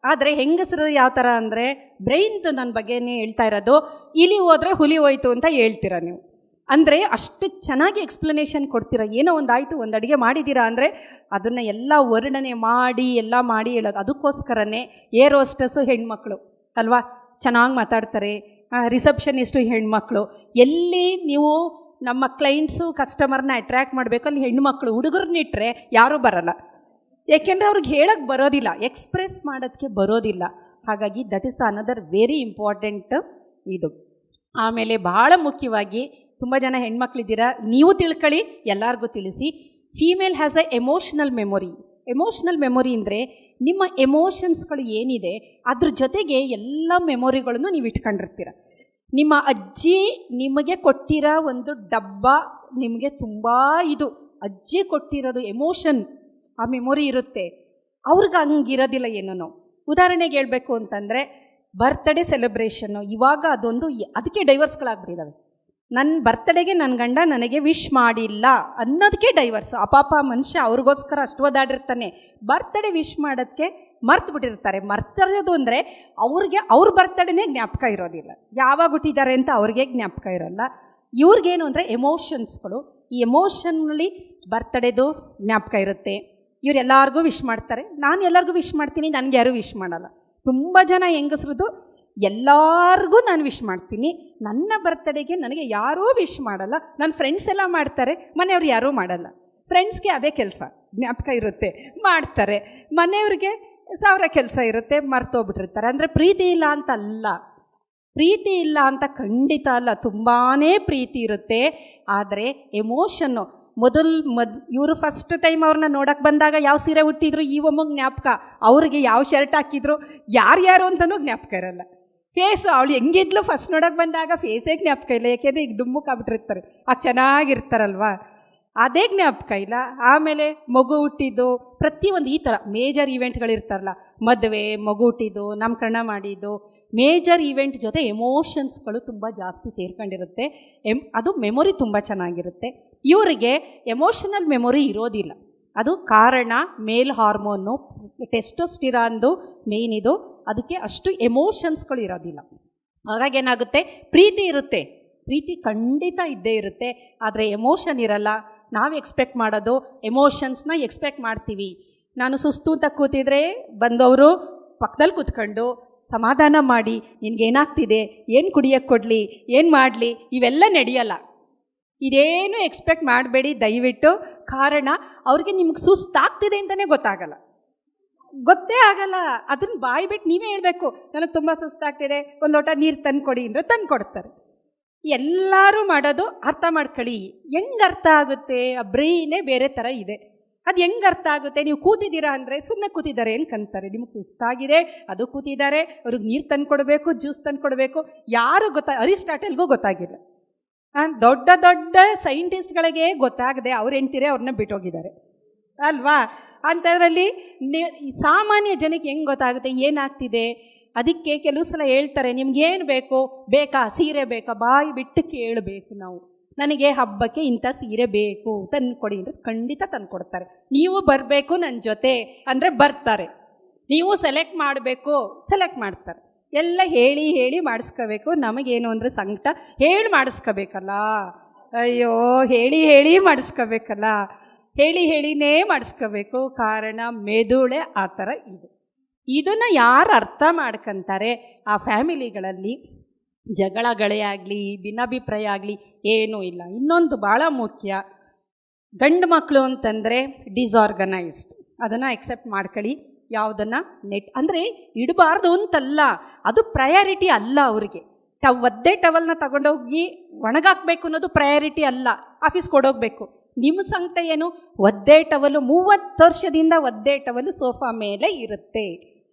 ಆದರೆ ಹೆಂಗಸರು ಯಾವ ಥರ ಅಂದರೆ ಬ್ರೈನ್ದು ನನ್ನ ಬಗ್ಗೆನೇ ಹೇಳ್ತಾ ಇರೋದು, ಇಲಿ ಹೋದರೆ ಹುಲಿ ಹೋಯ್ತು ಅಂತ ಹೇಳ್ತೀರ ನೀವು. ಅಂದರೆ ಅಷ್ಟು ಚೆನ್ನಾಗಿ ಎಕ್ಸ್ಪ್ಲನೇಷನ್ ಕೊಡ್ತೀರ. ಏನೋ ಒಂದಾಯಿತು, ಒಂದು ಅಡುಗೆ ಮಾಡಿದ್ದೀರಾ ಅಂದರೆ ಅದನ್ನು ಎಲ್ಲ ವರ್ಣನೆ ಮಾಡಿ ಎಲ್ಲ ಮಾಡಿ ಹೇಳೋದು. ಅದಕ್ಕೋಸ್ಕರನೇ ಏರ್ ಹೋಸ್ಟಸ್ಸು ಹೆಣ್ಮಕ್ಳು ಅಲ್ವಾ, ಚೆನ್ನಾಗಿ ಮಾತಾಡ್ತಾರೆ. ರಿಸೆಪ್ಷನಿಸ್ಟು ಹೆಣ್ಮಕ್ಳು. ಎಲ್ಲಿ ನೀವು ನಮ್ಮ ಕ್ಲೈಂಟ್ಸು ಕಸ್ಟಮರ್ನ ಅಟ್ರ್ಯಾಕ್ಟ್ ಮಾಡಬೇಕು ಅಲ್ಲಿ ಹೆಣ್ಮಕ್ಳು, ಹುಡುಗರನ್ನಿಟ್ಟರೆ ಯಾರೂ ಬರಲ್ಲ. ಏಕೆಂದರೆ ಅವ್ರಿಗೆ ಹೇಳಕ್ಕೆ ಬರೋದಿಲ್ಲ, ಎಕ್ಸ್ಪ್ರೆಸ್ ಮಾಡೋದಕ್ಕೆ ಬರೋದಿಲ್ಲ. ಹಾಗಾಗಿ that is the another very important ಇದು. ಆಮೇಲೆ ಭಾಳ ಮುಖ್ಯವಾಗಿ ತುಂಬ ಜನ ಹೆಣ್ಮಕ್ಳಿದ್ದೀರಾ, ನೀವು ತಿಳ್ಕೊಳ್ಳಿ, ಎಲ್ಲರಿಗೂ ತಿಳಿಸಿ. Female has A emotional memory. Emotional memory ಅಂದರೆ ನಿಮ್ಮ ಎಮೋಷನ್ಸ್ಗಳು ಏನಿದೆ ಅದ್ರ ಜೊತೆಗೆ ಎಲ್ಲ ಮೆಮೊರಿಗಳನ್ನು ನೀವು ಇಟ್ಕೊಂಡಿರ್ತೀರ. ನಿಮ್ಮ ಅಜ್ಜಿ ನಿಮಗೆ ಕೊಟ್ಟಿರೋ ಒಂದು ಡಬ್ಬ ನಿಮಗೆ ತುಂಬ ಇದು ಅಜ್ಜಿ ಕೊಟ್ಟಿರೋದು ಎಮೋಷನ್, ಆ ಮೆಮೊರಿ ಇರುತ್ತೆ. ಅವ್ರಿಗೆ ಹಂಗಿರೋದಿಲ್ಲ ಏನೋ. ಉದಾಹರಣೆಗೆ ಹೇಳಬೇಕು ಅಂತಂದರೆ ಬರ್ತ್ಡೇ ಸೆಲೆಬ್ರೇಷನ್ನು, ಇವಾಗ ಅದೊಂದು ಅದಕ್ಕೆ ಡೈವರ್ಸ್ಗಳಾಗ್ಬಿಟ್ಟಿದ್ದಾವೆ. ನನ್ನ ಬರ್ತ್ಡೇಗೆ ನನ್ನ ಗಂಡ ನನಗೆ ವಿಶ್ ಮಾಡಿಲ್ಲ ಅನ್ನೋದಕ್ಕೆ ಡೈವರ್ಸ್. ಅಪಾಪ ಮನುಷ್ಯ ಅವ್ರಿಗೋಸ್ಕರ ಅಷ್ಟು ಓದಾಡಿರ್ತಾನೆ, ಬರ್ತ್ಡೇ ವಿಶ್ ಮಾಡೋದಕ್ಕೆ ಮರ್ತು ಬಿಟ್ಟಿರ್ತಾರೆ. ಮರ್ತಿರೋದು ಅಂದರೆ ಅವ್ರಿಗೆ ಅವ್ರ ಬರ್ತಡೇನೇ ಜ್ಞಾಪಕ ಇರೋದಿಲ್ಲ, ಯಾವಾಗ ಹುಟ್ಟಿದ್ದಾರೆ ಅಂತ ಅವ್ರಿಗೆ ಜ್ಞಾಪಕ ಇರೋಲ್ಲ. ಇವ್ರಿಗೇನು ಅಂದರೆ ಎಮೋಷನ್ಸ್ಗಳು, ಈ ಎಮೋಷನ್ನಲ್ಲಿ ಬರ್ತಡೇದು ಜ್ಞಾಪಕ ಇರುತ್ತೆ. ಇವ್ರು ಎಲ್ಲರಿಗೂ ವಿಶ್ ಮಾಡ್ತಾರೆ, ನಾನು ಎಲ್ಲರಿಗೂ ವಿಶ್ ಮಾಡ್ತೀನಿ, ನನಗೆ ಯಾರೂ ವಿಶ್ ಮಾಡಲ್ಲ. ತುಂಬ ಜನ ಹೆಂಗಸ್ರದ್ದು ಎಲ್ಲರಿಗೂ ನಾನು ವಿಶ್ ಮಾಡ್ತೀನಿ, ನನ್ನ ಬರ್ತಡೇಗೆ ನನಗೆ ಯಾರೂ ವಿಶ್ ಮಾಡಲ್ಲ. ನನ್ನ ಫ್ರೆಂಡ್ಸ್ ಎಲ್ಲ ಮಾಡ್ತಾರೆ, ಮನೆಯವ್ರು ಯಾರೂ ಮಾಡಲ್ಲ. ಫ್ರೆಂಡ್ಸ್ಗೆ ಅದೇ ಕೆಲಸ, ಜ್ಞಾಪಕ ಇರುತ್ತೆ, ಮಾಡ್ತಾರೆ. ಮನೆಯವ್ರಿಗೆ 1000 ಕೆಲಸ ಇರುತ್ತೆ, ಮರ್ತೋಗ್ಬಿಟ್ಟಿರ್ತಾರೆ. ಅಂದರೆ ಪ್ರೀತಿ ಇಲ್ಲ ಅಂತ ಅಲ್ಲ, ಪ್ರೀತಿ ಇಲ್ಲ ಅಂತ ಖಂಡಿತ ಅಲ್ಲ, ತುಂಬಾ ಪ್ರೀತಿ ಇರುತ್ತೆ. ಆದರೆ ಎಮೋಷನ್ನು ಇವರು ಫಸ್ಟ್ ಟೈಮ್ ಅವ್ರನ್ನ ನೋಡೋಕ್ಕೆ ಬಂದಾಗ ಯಾವ ಸೀರೆ ಹುಟ್ಟಿದ್ರು ಈ ಒಮ್ಮಗೆ ಜ್ಞಾಪಕ, ಅವ್ರಿಗೆ ಯಾವ ಶರ್ಟ್ ಹಾಕಿದ್ರು ಯಾರ್ಯಾರು ಅಂತಲೂ ಜ್ಞಾಪಕ ಇರಲ್ಲ. ಫೇಸು ಅವಳು ಹೆಂಗಿದ್ಲು ಫಸ್ಟ್ ನೋಡೋಕ್ಕೆ ಬಂದಾಗ ಫೇಸೇ ಜ್ಞಾಪಕ ಇಲ್ಲ, ಯಾಕೆಂದರೆ ಈಗ ಡುಮ್ಮಕ್ಕಾಗ್ಬಿಟ್ಟಿರ್ತಾರೆ, ಆಗ ಚೆನ್ನಾಗಿರ್ತಾರಲ್ವ, ಅದೇ ಜ್ಞಾಪಕ ಇಲ್ಲ. ಆಮೇಲೆ ಮಗು ಹುಟ್ಟಿದ್ದು, ಪ್ರತಿಯೊಂದು ಈ ಥರ ಮೇಜರ್ ಈವೆಂಟ್ಗಳಿರ್ತಾರಲ್ಲ, ಮದುವೆ, ಮಗು ಹುಟ್ಟಿದ್ದು, ನಾಮಕರಣ ಮಾಡಿದ್ದು, ಮೇಜರ್ ಈವೆಂಟ್ ಜೊತೆ ಎಮೋಷನ್ಸ್ಗಳು ತುಂಬ ಜಾಸ್ತಿ ಸೇರ್ಕೊಂಡಿರುತ್ತೆ. ಅದು ಮೆಮೊರಿ ತುಂಬ ಚೆನ್ನಾಗಿರುತ್ತೆ. ಇವರಿಗೆ ಎಮೋಷನಲ್ ಮೆಮೊರಿ ಇರೋದಿಲ್ಲ. ಅದು ಕಾರಣ ಮೇಲ್ ಹಾರ್ಮೋನು ಟೆಸ್ಟೋಸ್ಟಿರಾನ್ದು ಮೇನ್ ಇದು, ಅದಕ್ಕೆ ಅಷ್ಟು ಎಮೋಷನ್ಸ್ಗಳು ಇರೋದಿಲ್ಲ. ಹಾಗಾಗಿ ಏನಾಗುತ್ತೆ, ಪ್ರೀತಿ ಇರುತ್ತೆ, ಪ್ರೀತಿ ಖಂಡಿತ ಇದ್ದೇ ಇರುತ್ತೆ, ಆದರೆ ಎಮೋಷನ್ ಇರಲ್ಲ. ನಾವು ಎಕ್ಸ್ಪೆಕ್ಟ್ ಮಾಡೋದು ಎಮೋಷನ್ಸ್ನ ಎಕ್ಸ್ಪೆಕ್ಟ್ ಮಾಡ್ತೀವಿ. ನಾನು ಸುಸ್ತು ಅಂತ ಕೂತಿದ್ರೆ ಬಂದವರು ಪಕ್ಕದಲ್ಲಿ ಕೂತ್ಕೊಂಡು ಸಮಾಧಾನ ಮಾಡಿ, ನಿನಗೇನಾಗ್ತಿದೆ, ಏನು ಕುಡಿಯೋಕ್ಕೆ ಕೊಡಲಿ, ಏನು ಮಾಡಲಿ, ಇವೆಲ್ಲ ನಡೆಯಲ್ಲ. ಇದೇನು ಎಕ್ಸ್ಪೆಕ್ಟ್ ಮಾಡಬೇಡಿ ದಯವಿಟ್ಟು. ಕಾರಣ ಅವ್ರಿಗೆ ನಿಮ್ಗೆ ಸುಸ್ತಾಗ್ತಿದೆ ಅಂತಲೇ ಗೊತ್ತೇ ಆಗಲ್ಲ. ಅದನ್ನು ಬಾಯಿ ಬಿಟ್ಟು ನೀವೇ ಹೇಳಬೇಕು, ನನಗೆ ತುಂಬ ಸುಸ್ತಾಗ್ತಿದೆ, ಒಂದು ಲೋಟ ನೀರು ತಂದುಕೊಡಿ ಅಂದರೆ ತಂದು ಕೊಡ್ತಾರೆ. ಎಲ್ಲರೂ ಮಾಡೋದು ಅರ್ಥ ಮಾಡ್ಕೊಳ್ಳಿ. ಹೆಂಗೆ ಅರ್ಥ ಆಗುತ್ತೆ, ಆ ಬ್ರೈನೇ ಬೇರೆ ಥರ ಇದೆ. ಅದು ಹೆಂಗೆ ಅರ್ಥ ಆಗುತ್ತೆ, ನೀವು ಕೂತಿದ್ದೀರಾ ಅಂದರೆ ಸುಮ್ಮನೆ ಕೂತಿದ್ದಾರೆ ಅನ್ಕೊಂತಾರೆ, ನಿಮಗೆ ಸುಸ್ತಾಗಿದೆ, ಅದು ಕೂತಿದ್ದಾರೆ, ಅವ್ರಿಗೆ ನೀರು ತಂದು ಕೊಡಬೇಕು, ಜ್ಯೂಸ್ ತಂದು ಕೊಡಬೇಕು, ಯಾರು ಅರಿಸ್ಟಾಟಲ್ಗೂ ಗೊತ್ತಾಗಿಲ್ಲ. ದೊಡ್ಡ ದೊಡ್ಡ ಸೈಂಟಿಸ್ಟ್ಗಳಿಗೆ ಗೊತ್ತಾಗದೆ ಅವ್ರು ಹೆಂಡ್ತಿರೇ ಅವ್ರನ್ನ ಬಿಟ್ಟೋಗಿದ್ದಾರೆ ಅಲ್ವಾ. ಅಂಥದ್ರಲ್ಲಿ ಸಾಮಾನ್ಯ ಜನಕ್ಕೆ ಹೆಂಗೆ ಗೊತ್ತಾಗುತ್ತೆ ಏನಾಗ್ತಿದೆ. ಅದಕ್ಕೆ ಕೆಲವು ಸಲ ಹೇಳ್ತಾರೆ, ನಿಮ್ಗೇನು ಬೇಕಾ ಸೀರೆ ಬೇಕಾ, ಬಾಯಿ ಬಿಟ್ಟು ಕೇಳಬೇಕು ನಾವು, ನನಗೆ ಹಬ್ಬಕ್ಕೆ ಇಂಥ ಸೀರೆ ಬೇಕು ತಂದುಕೊಡಿ ಅಂದರೆ ಖಂಡಿತ ತಂದುಕೊಡ್ತಾರೆ. ನೀವು ಬರಬೇಕು ನನ್ನ ಜೊತೆ ಅಂದರೆ ಬರ್ತಾರೆ, ನೀವು ಸೆಲೆಕ್ಟ್ ಮಾಡಬೇಕು ಸೆಲೆಕ್ಟ್ ಮಾಡ್ತಾರೆ. ಎಲ್ಲ ಹೇಳಿ ಮಾಡಿಸ್ಕೋಬೇಕು. ನಮಗೇನು ಅಂದರೆ ಸಂಕಟ, ಹೇಳಿ ಮಾಡಿಸ್ಕೋಬೇಕಲ್ಲ, ಅಯ್ಯೋ ಹೇಳಿ ಮಾಡಿಸ್ಕೋಬೇಕಲ್ಲ, ಹೇಳಿನೇ ಮಾಡಿಸ್ಕೋಬೇಕು. ಕಾರಣ ಮೆದುಳೆ ಆ ಥರ ಇದೆ. ಇದನ್ನು ಯಾರು ಅರ್ಥ ಮಾಡ್ಕೊತಾರೆ, ಆ ಫ್ಯಾಮಿಲಿಗಳಲ್ಲಿ ಜಗಳಗಳೇ ಆಗಲಿ, ಭಿನ್ನಾಭಿಪ್ರಾಯ ಆಗಲಿ ಏನೂ ಇಲ್ಲ. ಇನ್ನೊಂದು ಭಾಳ ಮುಖ್ಯ, ಗಂಡು ಮಕ್ಕಳು ಅಂತಂದರೆ ಡಿಸಾರ್ಗನೈಸ್ಡ್, ಅದನ್ನು ಎಕ್ಸೆಪ್ಟ್ ಮಾಡ್ಕೊಳ್ಳಿ. ಯಾವುದನ್ನು ಅಂದರೆ ಇಡಬಾರ್ದು ಅಂತಲ್ಲ, ಅದು ಪ್ರಯಾರಿಟಿ ಅಲ್ಲ ಅವರಿಗೆ. ಒದ್ದೆ ಟವಲ್ನ ತಗೊಂಡೋಗಿ ಒಣಗಾಕಬೇಕು ಅನ್ನೋದು ಪ್ರಯಾರಿಟಿ ಅಲ್ಲ, ಆಫೀಸ್ಗೆ ಕೊಡೋಗ್ಬೇಕು. ನಿಮ್ಮ ಸಂಕಟ ಏನು, ಒದ್ದೆ ಟವಲು 30 ವರ್ಷದಿಂದ ಒದ್ದೆ ಟವಲು ಸೋಫಾ ಮೇಲೆ ಇರುತ್ತೆ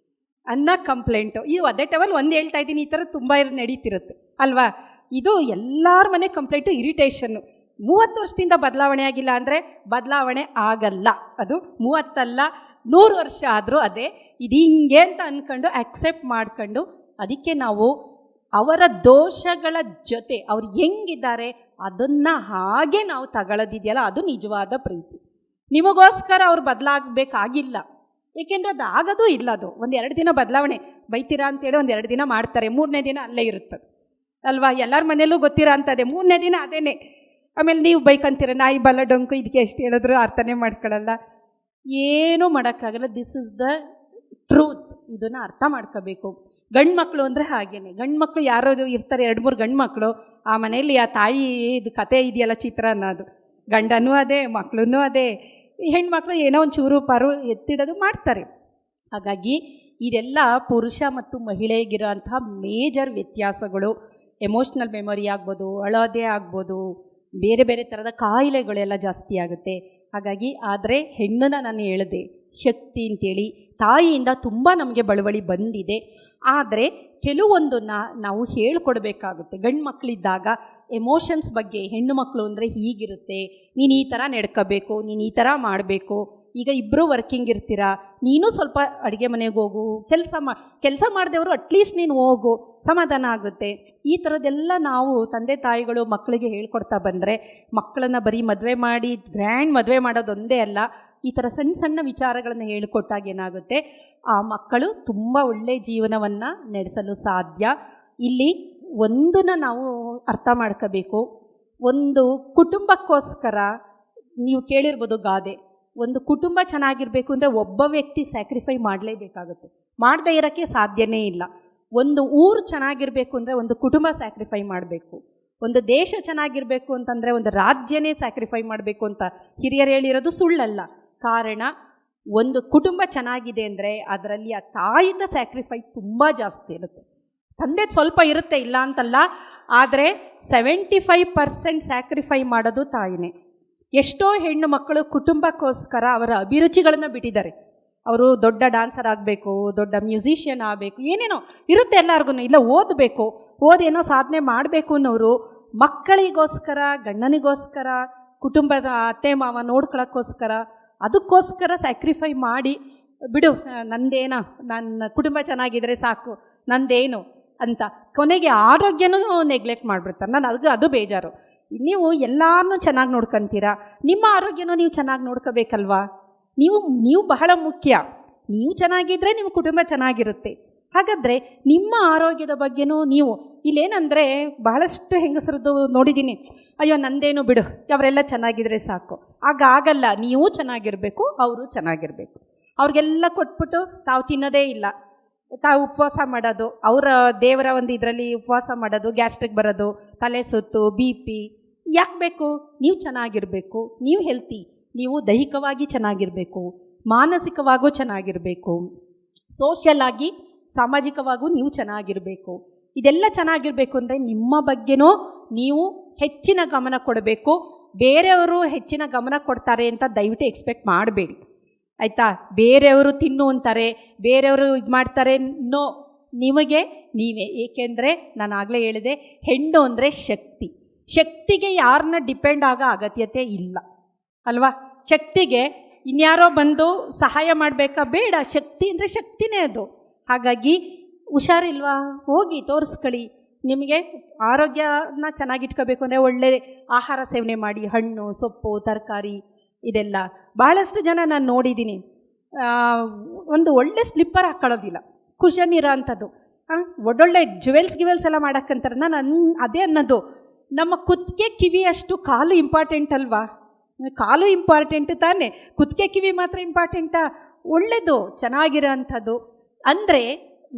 ಅನ್ನೋ ಕಂಪ್ಲೇಂಟು. ಈ ಒದ್ದೆ ಟವಲ್ ಒಂದು ಹೇಳ್ತಾ ಇದ್ದೀನಿ, ಈ ಥರ ತುಂಬ ನಡೀತಿರುತ್ತೆ ಅಲ್ವಾ. ಇದು ಎಲ್ಲರ ಮನೆ ಕಂಪ್ಲೇಂಟು, ಇರಿಟೇಷನ್ನು. 30 ವರ್ಷದಿಂದ ಬದಲಾವಣೆ ಆಗಿಲ್ಲ ಅಂದರೆ ಬದಲಾವಣೆ ಆಗಲ್ಲ. ಅದು 30 ಅಲ್ಲ 100 ವರ್ಷ ಆದರೂ ಅದೇ. ಇದು ಹಿಂಗೆ ಅಂತ ಅಂದ್ಕೊಂಡು ಆಕ್ಸೆಪ್ಟ್ ಮಾಡ್ಕೊಂಡು, ಅದಕ್ಕೆ ನಾವು ಅವರ ದೋಷಗಳ ಜೊತೆ ಅವ್ರು ಹೆಂಗಿದ್ದಾರೆ ಅದನ್ನು ಹಾಗೆ ನಾವು ತಗೊಳ್ಳೋದಿದೆಯಲ್ಲ, ಅದು ನಿಜವಾದ ಪ್ರೀತಿ. ನಿಮಗೋಸ್ಕರ ಅವ್ರು ಬದಲಾಗಬೇಕಾಗಿಲ್ಲ, ಏಕೆಂದರೆ ಅದು ಆಗೋದು ಇಲ್ಲ. ಅದು 1-2 ದಿನ ಬದಲಾವಣೆ, ಬೈತೀರಾ ಅಂತೇಳಿ 1-2 ದಿನ ಮಾಡ್ತಾರೆ, 3ನೇ ದಿನ ಅಲ್ಲೇ ಇರುತ್ತದೆ ಅಲ್ವಾ. ಎಲ್ಲರ ಮನೆಯಲ್ಲೂ ಗೊತ್ತಿರೋ ಅಂಥದ್ದೇ, 3ನೇ ದಿನ ಅದೇನೆ. ಆಮೇಲೆ ನೀವು ಬೈಕಂತೀರ, ನಾಯಿ ಬಲ ಡೊಂಕು, ಇದಕ್ಕೆ ಎಷ್ಟು ಹೇಳಿದ್ರು ಅರ್ಥನೇ ಮಾಡ್ಕೊಳ್ಳಲ್ಲ, ಏನೂ ಮಾಡೋಕ್ಕಾಗಲ್ಲ. This is the truth. ಇದನ್ನು ಅರ್ಥ ಮಾಡ್ಕೋಬೇಕು. ಗಂಡು ಮಕ್ಕಳು ಅಂದರೆ ಹಾಗೇನೆ. ಗಂಡು ಮಕ್ಕಳು ಯಾರೋ ಇರ್ತಾರೆ, 2-3 ಗಂಡು ಮಕ್ಕಳು, ಆ ಮನೆಯಲ್ಲಿ ಆ ತಾಯಿ ಇದು ಕತೆ ಇದೆಯಲ್ಲ, ಚಿತ್ರ ಅನ್ನೋದು, ಗಂಡನೂ ಅದೇ ಮಕ್ಕಳೂ ಅದೇ. ಹೆಣ್ಮಕ್ಳು ಏನೋ ಒಂದು ಚೂರು ಪಾರು ಎತ್ತಿಡೋದು ಮಾಡ್ತಾರೆ. ಹಾಗಾಗಿ ಇದೆಲ್ಲ ಪುರುಷ ಮತ್ತು ಮಹಿಳೆಗಿರೋ ಅಂತಹ ಮೇಜರ್ ವ್ಯತ್ಯಾಸಗಳು. ಎಮೋಷ್ನಲ್ ಮೆಮೊರಿ ಆಗ್ಬೋದು, ಅಳೋದೇ ಆಗ್ಬೋದು, ಬೇರೆ ಬೇರೆ ಥರದ ಕಾಯಿಲೆಗಳೆಲ್ಲ ಜಾಸ್ತಿ ಆಗುತ್ತೆ. ಹಾಗಾಗಿ ಆದರೆ ಹೆಣ್ಣನ್ನು ನಾನು ಹೇಳಿದೆ ಶಕ್ತಿ ಅಂತೇಳಿ, ತಾಯಿಯಿಂದ ತುಂಬ ನಮಗೆ ಬಳುವಳಿ ಬಂದಿದೆ. ಆದರೆ ಕೆಲವೊಂದನ್ನು ನಾವು ಹೇಳ್ಕೊಡ್ಬೇಕಾಗುತ್ತೆ. ಗಂಡು ಮಕ್ಕಳಿದ್ದಾಗ ಎಮೋಷನ್ಸ್ ಬಗ್ಗೆ, ಹೆಣ್ಣು ಮಕ್ಕಳು ಅಂದರೆ ಹೀಗಿರುತ್ತೆ, ನೀನು ಈ ಥರ ನಡ್ಕೋಬೇಕು, ನೀನು ಈ ಥರ ಮಾಡಬೇಕು. ಈಗ ಇಬ್ಬರು ವರ್ಕಿಂಗ್ ಇರ್ತೀರಾ, ನೀನು ಸ್ವಲ್ಪ ಅಡುಗೆ ಮನೆಗೆ ಹೋಗು, ಕೆಲಸ ಮಾಡಿದವರು ಅಟ್ಲೀಸ್ಟ್ ನೀನು ಹೋಗು, ಸಮಾಧಾನ ಆಗುತ್ತೆ. ಈ ಥರದ್ದೆಲ್ಲ ನಾವು ತಂದೆ ತಾಯಿಗಳು ಮಕ್ಕಳಿಗೆ ಹೇಳ್ಕೊಡ್ತಾ ಬಂದರೆ ಮಕ್ಕಳನ್ನು ಬರೀ ಮದುವೆ ಮಾಡಿ ಗ್ರ್ಯಾಂಡ್ ಮದುವೆ ಮಾಡೋದೊಂದೇ ಅಲ್ಲ, ಈ ಥರ ಸಣ್ಣ ಸಣ್ಣ ವಿಚಾರಗಳನ್ನು ಹೇಳಿಕೊಟ್ಟಾಗ ಏನಾಗುತ್ತೆ, ಆ ಮಕ್ಕಳು ತುಂಬ ಒಳ್ಳೆಯ ಜೀವನವನ್ನು ನಡೆಸಲು ಸಾಧ್ಯ. ಇಲ್ಲಿ ಒಂದನ್ನು ನಾವು ಅರ್ಥ ಮಾಡ್ಕೋಬೇಕು. ಒಂದು ಕುಟುಂಬಕ್ಕೋಸ್ಕರ ನೀವು ಕೇಳಿರ್ಬೋದು ಗಾದೆ, ಒಂದು ಕುಟುಂಬ ಚೆನ್ನಾಗಿರಬೇಕು ಅಂದರೆ ಒಬ್ಬ ವ್ಯಕ್ತಿ ಸ್ಯಾಕ್ರಿಫೈ ಮಾಡಲೇಬೇಕಾಗುತ್ತೆ, ಮಾಡದೇ ಇರೋಕ್ಕೆ ಸಾಧ್ಯನೇ ಇಲ್ಲ. ಒಂದು ಊರು ಚೆನ್ನಾಗಿರಬೇಕು ಅಂದರೆ ಒಂದು ಕುಟುಂಬ ಸ್ಯಾಕ್ರಿಫೈ ಮಾಡಬೇಕು. ಒಂದು ದೇಶ ಚೆನ್ನಾಗಿರಬೇಕು ಅಂತಂದರೆ ಒಂದು ರಾಜ್ಯನೇ ಸ್ಯಾಕ್ರಿಫೈ ಮಾಡಬೇಕು ಅಂತ ಹಿರಿಯರು ಹೇಳಿರೋದು ಸುಳ್ಳಲ್ಲ. ಕಾರಣ, ಒಂದು ಕುಟುಂಬ ಚೆನ್ನಾಗಿದೆ ಅಂದರೆ ಅದರಲ್ಲಿ ಆ ತಾಯಿದ ಸ್ಯಾಕ್ರಿಫೈ ತುಂಬ ಜಾಸ್ತಿ ಇರುತ್ತೆ. ತಂದೆ ಸ್ವಲ್ಪ ಇರುತ್ತೆ, ಇಲ್ಲ ಅಂತಲ್ಲ, ಆದರೆ 75% ಸ್ಯಾಕ್ರಿಫೈ ಮಾಡೋದು ತಾಯಿನೇ. ಎಷ್ಟೋ ಹೆಣ್ಣು ಮಕ್ಕಳು ಕುಟುಂಬಕ್ಕೋಸ್ಕರ ಅವರ ಅಭಿರುಚಿಗಳನ್ನು ಬಿಟ್ಟಿದ್ದಾರೆ. ಅವರು ದೊಡ್ಡ ಡಾನ್ಸರ್ ಆಗಬೇಕು, ದೊಡ್ಡ ಮ್ಯೂಸಿಷಿಯನ್ ಆಗಬೇಕು, ಏನೇನೋ ಇರುತ್ತೆ ಎಲ್ಲರಿಗೂ, ಇಲ್ಲ ಓದಬೇಕು, ಓದೇನೋ ಸಾಧನೆ ಮಾಡಬೇಕು ಅನ್ನೋರು ಮಕ್ಕಳಿಗೋಸ್ಕರ, ಗಂಡನಿಗೋಸ್ಕರ, ಕುಟುಂಬದ ಅತ್ತೆ ಮಾವ ನೋಡ್ಕೊಳ್ಳೋಕ್ಕೋಸ್ಕರ, ಅದಕ್ಕೋಸ್ಕರ ಸ್ಯಾಕ್ರಿಫೈ ಮಾಡಿ ಬಿಡು, ನಂದೇನ, ನನ್ನ ಕುಟುಂಬ ಚೆನ್ನಾಗಿದ್ರೆ ಸಾಕು, ನಂದೇನು ಅಂತ ಕೊನೆಗೆ ಆರೋಗ್ಯನೂ ನೆಗ್ಲೆಕ್ಟ್ ಮಾಡಿಬಿಡ್ತಾರೆ. ನಾನು ಅದು ಬೇಜಾರು. ನೀವು ಎಲ್ಲಾರನ್ನೂ ಚೆನ್ನಾಗಿ ನೋಡ್ಕೊತೀರಾ, ನಿಮ್ಮ ಆರೋಗ್ಯನೂ ನೀವು ಚೆನ್ನಾಗಿ ನೋಡ್ಕೋಬೇಕಲ್ವಾ. ನೀವು ಬಹಳ ಮುಖ್ಯ. ನೀವು ಚೆನ್ನಾಗಿದ್ದರೆ ನಿಮ್ಮ ಕುಟುಂಬ ಚೆನ್ನಾಗಿರುತ್ತೆ. ಹಾಗಾದರೆ ನಿಮ್ಮ ಆರೋಗ್ಯದ ಬಗ್ಗೆನೂ ನೀವು ಇಲ್ಲೇನಂದರೆ ಬಹಳಷ್ಟು ಹೆಂಗಸರದ್ದು ನೋಡಿದ್ದೀನಿ, ಅಯ್ಯೋ ನಂದೇನು ಬಿಡು, ಅವರೆಲ್ಲ ಚೆನ್ನಾಗಿದ್ರೆ ಸಾಕು. ಆಗಲ್ಲ, ನೀವು ಚೆನ್ನಾಗಿರಬೇಕು, ಅವರು ಚೆನ್ನಾಗಿರಬೇಕು. ಅವ್ರಿಗೆಲ್ಲ ಕೊಟ್ಬಿಟ್ಟು ತಾವು ತಿನ್ನೋದೇ ಇಲ್ಲ, ತಾವು ಉಪವಾಸ ಮಾಡೋದು, ಅವರ ದೇವರ ಒಂದು ಇದರಲ್ಲಿ ಉಪವಾಸ ಮಾಡೋದು, ಗ್ಯಾಸ್ಟ್ರಿಕ್ ಬರೋದು, ತಲೆ ಸುತ್ತು, BP ಯಾಕೆ ಬೇಕು? ನೀವು ಚೆನ್ನಾಗಿರಬೇಕು, ನೀವು ಹೆಲ್ತಿ, ನೀವು ದೈಹಿಕವಾಗಿ ಚೆನ್ನಾಗಿರಬೇಕು, ಮಾನಸಿಕವಾಗೂ ಚೆನ್ನಾಗಿರಬೇಕು, ಸೋಷಿಯಲ್ ಆಗಿ ಸಾಮಾಜಿಕವಾಗೂ ನೀವು ಚೆನ್ನಾಗಿರಬೇಕು. ಇದೆಲ್ಲ ಚೆನ್ನಾಗಿರಬೇಕು ಅಂದರೆ ನಿಮ್ಮ ಬಗ್ಗೆನೂ ನೀವು ಹೆಚ್ಚಿನ ಗಮನ ಕೊಡಬೇಕು. ಬೇರೆಯವರು ಹೆಚ್ಚಿನ ಗಮನ ಕೊಡ್ತಾರೆ ಅಂತ ದಯವಿಟ್ಟು ಎಕ್ಸ್ಪೆಕ್ಟ್ ಮಾಡಬೇಡಿ, ಆಯಿತಾ? ಬೇರೆಯವರು ತಿನ್ನು ಅಂತಾರೆ, ಬೇರೆಯವರು ಇದು ಮಾಡ್ತಾರೆ, ನೋ, ನಿಮಗೆ ನೀವೇ. ಏಕೆಂದರೆ ನಾನು ಆಗಲೇ ಹೇಳಿದೆ, ಹೆಣ್ಣು ಅಂದರೆ ಶಕ್ತಿಗೆ ಯಾರನ್ನ ಡಿಪೆಂಡ್ ಆಗೋ ಅಗತ್ಯತೆ ಇಲ್ಲ ಅಲ್ವಾ. ಶಕ್ತಿಗೆ ಇನ್ಯಾರೋ ಬಂದು ಸಹಾಯ ಮಾಡಬೇಕಾ? ಬೇಡ. ಶಕ್ತಿ ಅಂದರೆ ಶಕ್ತಿನೇ ಅದು. ಹಾಗಾಗಿ ಹುಷಾರಿಲ್ವಾ, ಹೋಗಿ ತೋರಿಸ್ಕೊಳ್ಳಿ. ನಿಮಗೆ ಆರೋಗ್ಯನ ಚೆನ್ನಾಗಿಟ್ಕೋಬೇಕು ಅಂದರೆ ಒಳ್ಳೆ ಆಹಾರ ಸೇವನೆ ಮಾಡಿ, ಹಣ್ಣು, ಸೊಪ್ಪು, ತರಕಾರಿ, ಇದೆಲ್ಲ. ಭಾಳಷ್ಟು ಜನ ನಾನು ನೋಡಿದ್ದೀನಿ, ಒಂದು ಒಳ್ಳೆ ಸ್ಲಿಪ್ಪರ್ ಹಾಕ್ಕೊಳ್ಳೋದಿಲ್ಲ, ಕುಷನ್ ಇರೋ ಅಂಥದ್ದು, ಒಳ್ಳೊಳ್ಳೆ ಜ್ಯುವೆಲ್ಸ್ ಎಲ್ಲ ಮಾಡೋಕ್ಕಂತಾರೆ. ನಾನು ಅದೇ ಅನ್ನೋದು, ನಮ್ಮ ಕುತ್ತಿಗೆ ಕಿವಿ ಅಷ್ಟು ಕಾಲು ಇಂಪಾರ್ಟೆಂಟ್ ಅಲ್ವಾ? ಕಾಲು ಇಂಪಾರ್ಟೆಂಟ್ ತಾನೇ, ಕುತ್ತಿಗೆ ಕಿವಿ ಮಾತ್ರ ಇಂಪಾರ್ಟೆಂಟಾ? ಒಳ್ಳೆಯದು, ಚೆನ್ನಾಗಿರೋ ಅಂಥದ್ದು. ಅಂದರೆ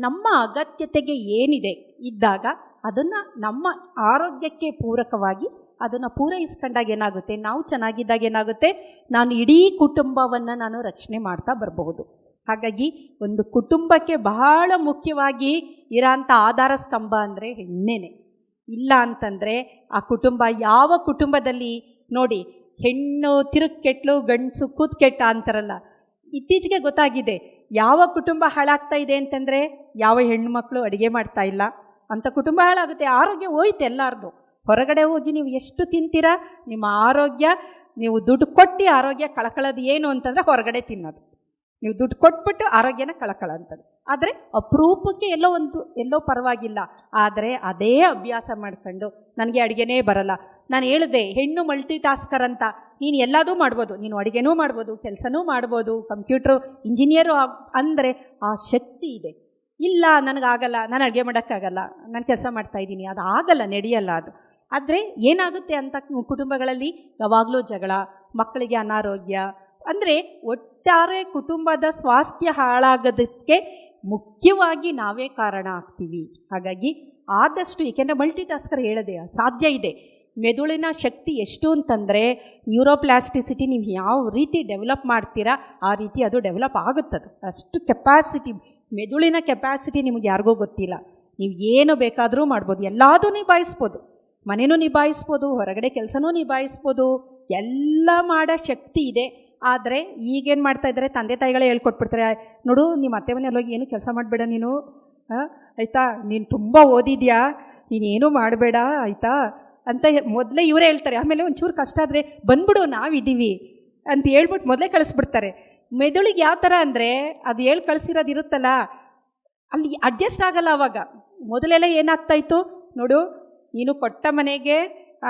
ನಮ್ಮ ಅಗತ್ಯತೆಗೆ ಏನಿದೆ ಇದ್ದಾಗ ಅದನ್ನು ನಮ್ಮ ಆರೋಗ್ಯಕ್ಕೆ ಪೂರಕವಾಗಿ ಅದನ್ನು ಪೂರೈಸ್ಕೊಂಡಾಗ ಏನಾಗುತ್ತೆ, ನಾವು ಚೆನ್ನಾಗಿದ್ದಾಗ ಏನಾಗುತ್ತೆ, ನಾನು ಇಡೀ ಕುಟುಂಬವನ್ನು ನಾನು ರಕ್ಷಣೆ ಮಾಡ್ತಾ ಬರಬಹುದು. ಹಾಗಾಗಿ ಒಂದು ಕುಟುಂಬಕ್ಕೆ ಬಹಳ ಮುಖ್ಯವಾಗಿ ಇರೋಂಥ ಆಧಾರ ಸ್ತಂಭ ಅಂದರೆ ಹೆಣ್ಣೇನೆ. ಇಲ್ಲ ಅಂತಂದರೆ ಆ ಕುಟುಂಬ, ಯಾವ ಕುಟುಂಬದಲ್ಲಿ ನೋಡಿ ಹೆಣ್ಣು ತಿರುಗಿ ಕೆಟ್ಟಲು, ಗಂಡಸು ಕೂತ್ ಕೆಟ್ಟ ಅಂತಾರಲ್ಲ, ಇತ್ತೀಚೆಗೆ ಗೊತ್ತಾಗಿದೆ. ಯಾವ ಕುಟುಂಬ ಹಾಳಾಗ್ತಾ ಇದೆ ಅಂತಂದರೆ ಯಾವ ಹೆಣ್ಣುಮಕ್ಕಳು ಅಡುಗೆ ಮಾಡ್ತಾ ಇಲ್ಲ ಅಂಥ ಕುಟುಂಬ ಹಾಳಾಗುತ್ತೆ. ಆರೋಗ್ಯ ಹೋಯ್ತು ಎಲ್ಲರದು. ಹೊರಗಡೆ ಹೋಗಿ ನೀವು ಎಷ್ಟು ತಿಂತೀರಾ, ನಿಮ್ಮ ಆರೋಗ್ಯ, ನೀವು ದುಡ್ಡು ಕೊಟ್ಟು ಆರೋಗ್ಯ ಕಳ್ಕೊಳ್ಳೋದು ಏನು ಅಂತಂದರೆ ಹೊರಗಡೆ ತಿನ್ನೋದು. ನೀವು ದುಡ್ಡು ಕೊಟ್ಬಿಟ್ಟು ಆರೋಗ್ಯನ ಕಳ್ಕೊಳ್ಳೋಂಥದ್ದು. ಆದರೆ ಅಪರೂಪಕ್ಕೆ ಎಲ್ಲೋ ಪರವಾಗಿಲ್ಲ. ಆದರೆ ಅದೇ ಅಭ್ಯಾಸ ಮಾಡ್ಕೊಂಡು ನನಗೆ ಅಡುಗೆನೇ ಬರಲ್ಲ, ನಾನು ಹೇಳಿದೆ ಹೆಣ್ಣು ಮಲ್ಟಿ ಟಾಸ್ಕರ್ ಅಂತ. ನೀನು ಎಲ್ಲದೂ ಮಾಡ್ಬೋದು, ನೀನು ಅಡುಗೆನೂ ಮಾಡ್ಬೋದು, ಕೆಲಸನೂ ಮಾಡ್ಬೋದು, ಕಂಪ್ಯೂಟ್ರು ಇಂಜಿನಿಯರು ಅಂದರೆ ಆ ಶಕ್ತಿ ಇದೆ. ಇಲ್ಲ ನನಗಾಗಲ್ಲ, ನಾನು ಅಡುಗೆ ಮಾಡೋಕ್ಕಾಗಲ್ಲ, ನಾನು ಕೆಲಸ ಮಾಡ್ತಾಯಿದ್ದೀನಿ, ಅದು ಆಗಲ್ಲ, ನಡೆಯಲ್ಲ ಅದು. ಆದರೆ ಏನಾಗುತ್ತೆ ಅಂತ ಕುಟುಂಬಗಳಲ್ಲಿ ಯಾವಾಗಲೂ ಜಗಳ, ಮಕ್ಕಳಿಗೆ ಅನಾರೋಗ್ಯ, ಅಂದರೆ ಒಟ್ಟಾರೆ ಕುಟುಂಬದ ಸ್ವಾಸ್ಥ್ಯ ಹಾಳಾಗೋದಕ್ಕೆ ಮುಖ್ಯವಾಗಿ ನಾವೇ ಕಾರಣ ಆಗ್ತೀವಿ. ಹಾಗಾಗಿ ಆದಷ್ಟು, ಏಕೆಂದರೆ ಮಲ್ಟಿ ಟಾಸ್ಕರ್ ಹೇಳದೆ ಸಾಧ್ಯ ಇದೆ, ಮೆದುಳಿನ ಶಕ್ತಿ ಎಷ್ಟು ಅಂತಂದರೆ ನ್ಯೂರೋಪ್ಲಾಸ್ಟಿಸಿಟಿ ನೀವು ಯಾವ ರೀತಿ ಡೆವಲಪ್ ಮಾಡ್ತೀರಾ ಆ ರೀತಿ ಅದು ಡೆವಲಪ್ ಆಗುತ್ತದೆ. ಅಷ್ಟು ಕೆಪಾಸಿಟಿ, ಮೆದುಳಿನ ಕೆಪಾಸಿಟಿ ನಿಮಗೆ ಯಾರಿಗೂ ಗೊತ್ತಿಲ್ಲ. ನೀವು ಏನು ಬೇಕಾದರೂ ಮಾಡ್ಬೋದು, ಎಲ್ಲದೂ ನಿಭಾಯಿಸ್ಬೋದು, ಮನೆಯೂ ನಿಭಾಯಿಸ್ಬೋದು, ಹೊರಗಡೆ ಕೆಲಸನೂ ನಿಭಾಯಿಸ್ಬೋದು, ಎಲ್ಲ ಮಾಡೋ ಶಕ್ತಿ ಇದೆ. ಆದರೆ ಈಗೇನು ಮಾಡ್ತಾಯಿದ್ದಾರೆ, ತಂದೆ ತಾಯಿಗಳೇ ಹೇಳ್ಕೊಟ್ಬಿಡ್ತಾರೆ, ನೋಡು ನಿಮ್ಮ ಅತ್ತೆ ಮನೆಯಲ್ಲಿ ಹೋಗಿ ಏನು ಕೆಲಸ ಮಾಡಬೇಡ ನೀನು, ಆಯಿತಾ, ನೀನು ತುಂಬ ಓದಿದ್ಯಾ, ನೀನೇನು ಮಾಡಬೇಡ ಆಯಿತಾ ಅಂತ ಮೊದಲೇ ಇವರೇ ಹೇಳ್ತಾರೆ. ಆಮೇಲೆ ಒಂಚೂರು ಕಷ್ಟ ಆದರೆ ಬಂದ್ಬಿಡು ನಾವಿದ್ದೀವಿ ಅಂತ ಹೇಳ್ಬಿಟ್ಟು ಮೊದಲೇ ಕಳಿಸ್ಬಿಡ್ತಾರೆ. ಮೆದುಳಿಗೆ ಯಾವ ಥರ ಅಂದರೆ ಅದು ಹೇಳಿ ಕಳಿಸಿರೋದು ಇರುತ್ತಲ್ಲ, ಅಲ್ಲಿ ಅಡ್ಜಸ್ಟ್ ಆಗಲ್ಲ. ಆವಾಗ ಮೊದಲೆಲ್ಲ ಏನಾಗ್ತಾಯಿತ್ತು, ನೋಡು ನೀನು ಕೊಟ್ಟ ಮನೆಗೆ,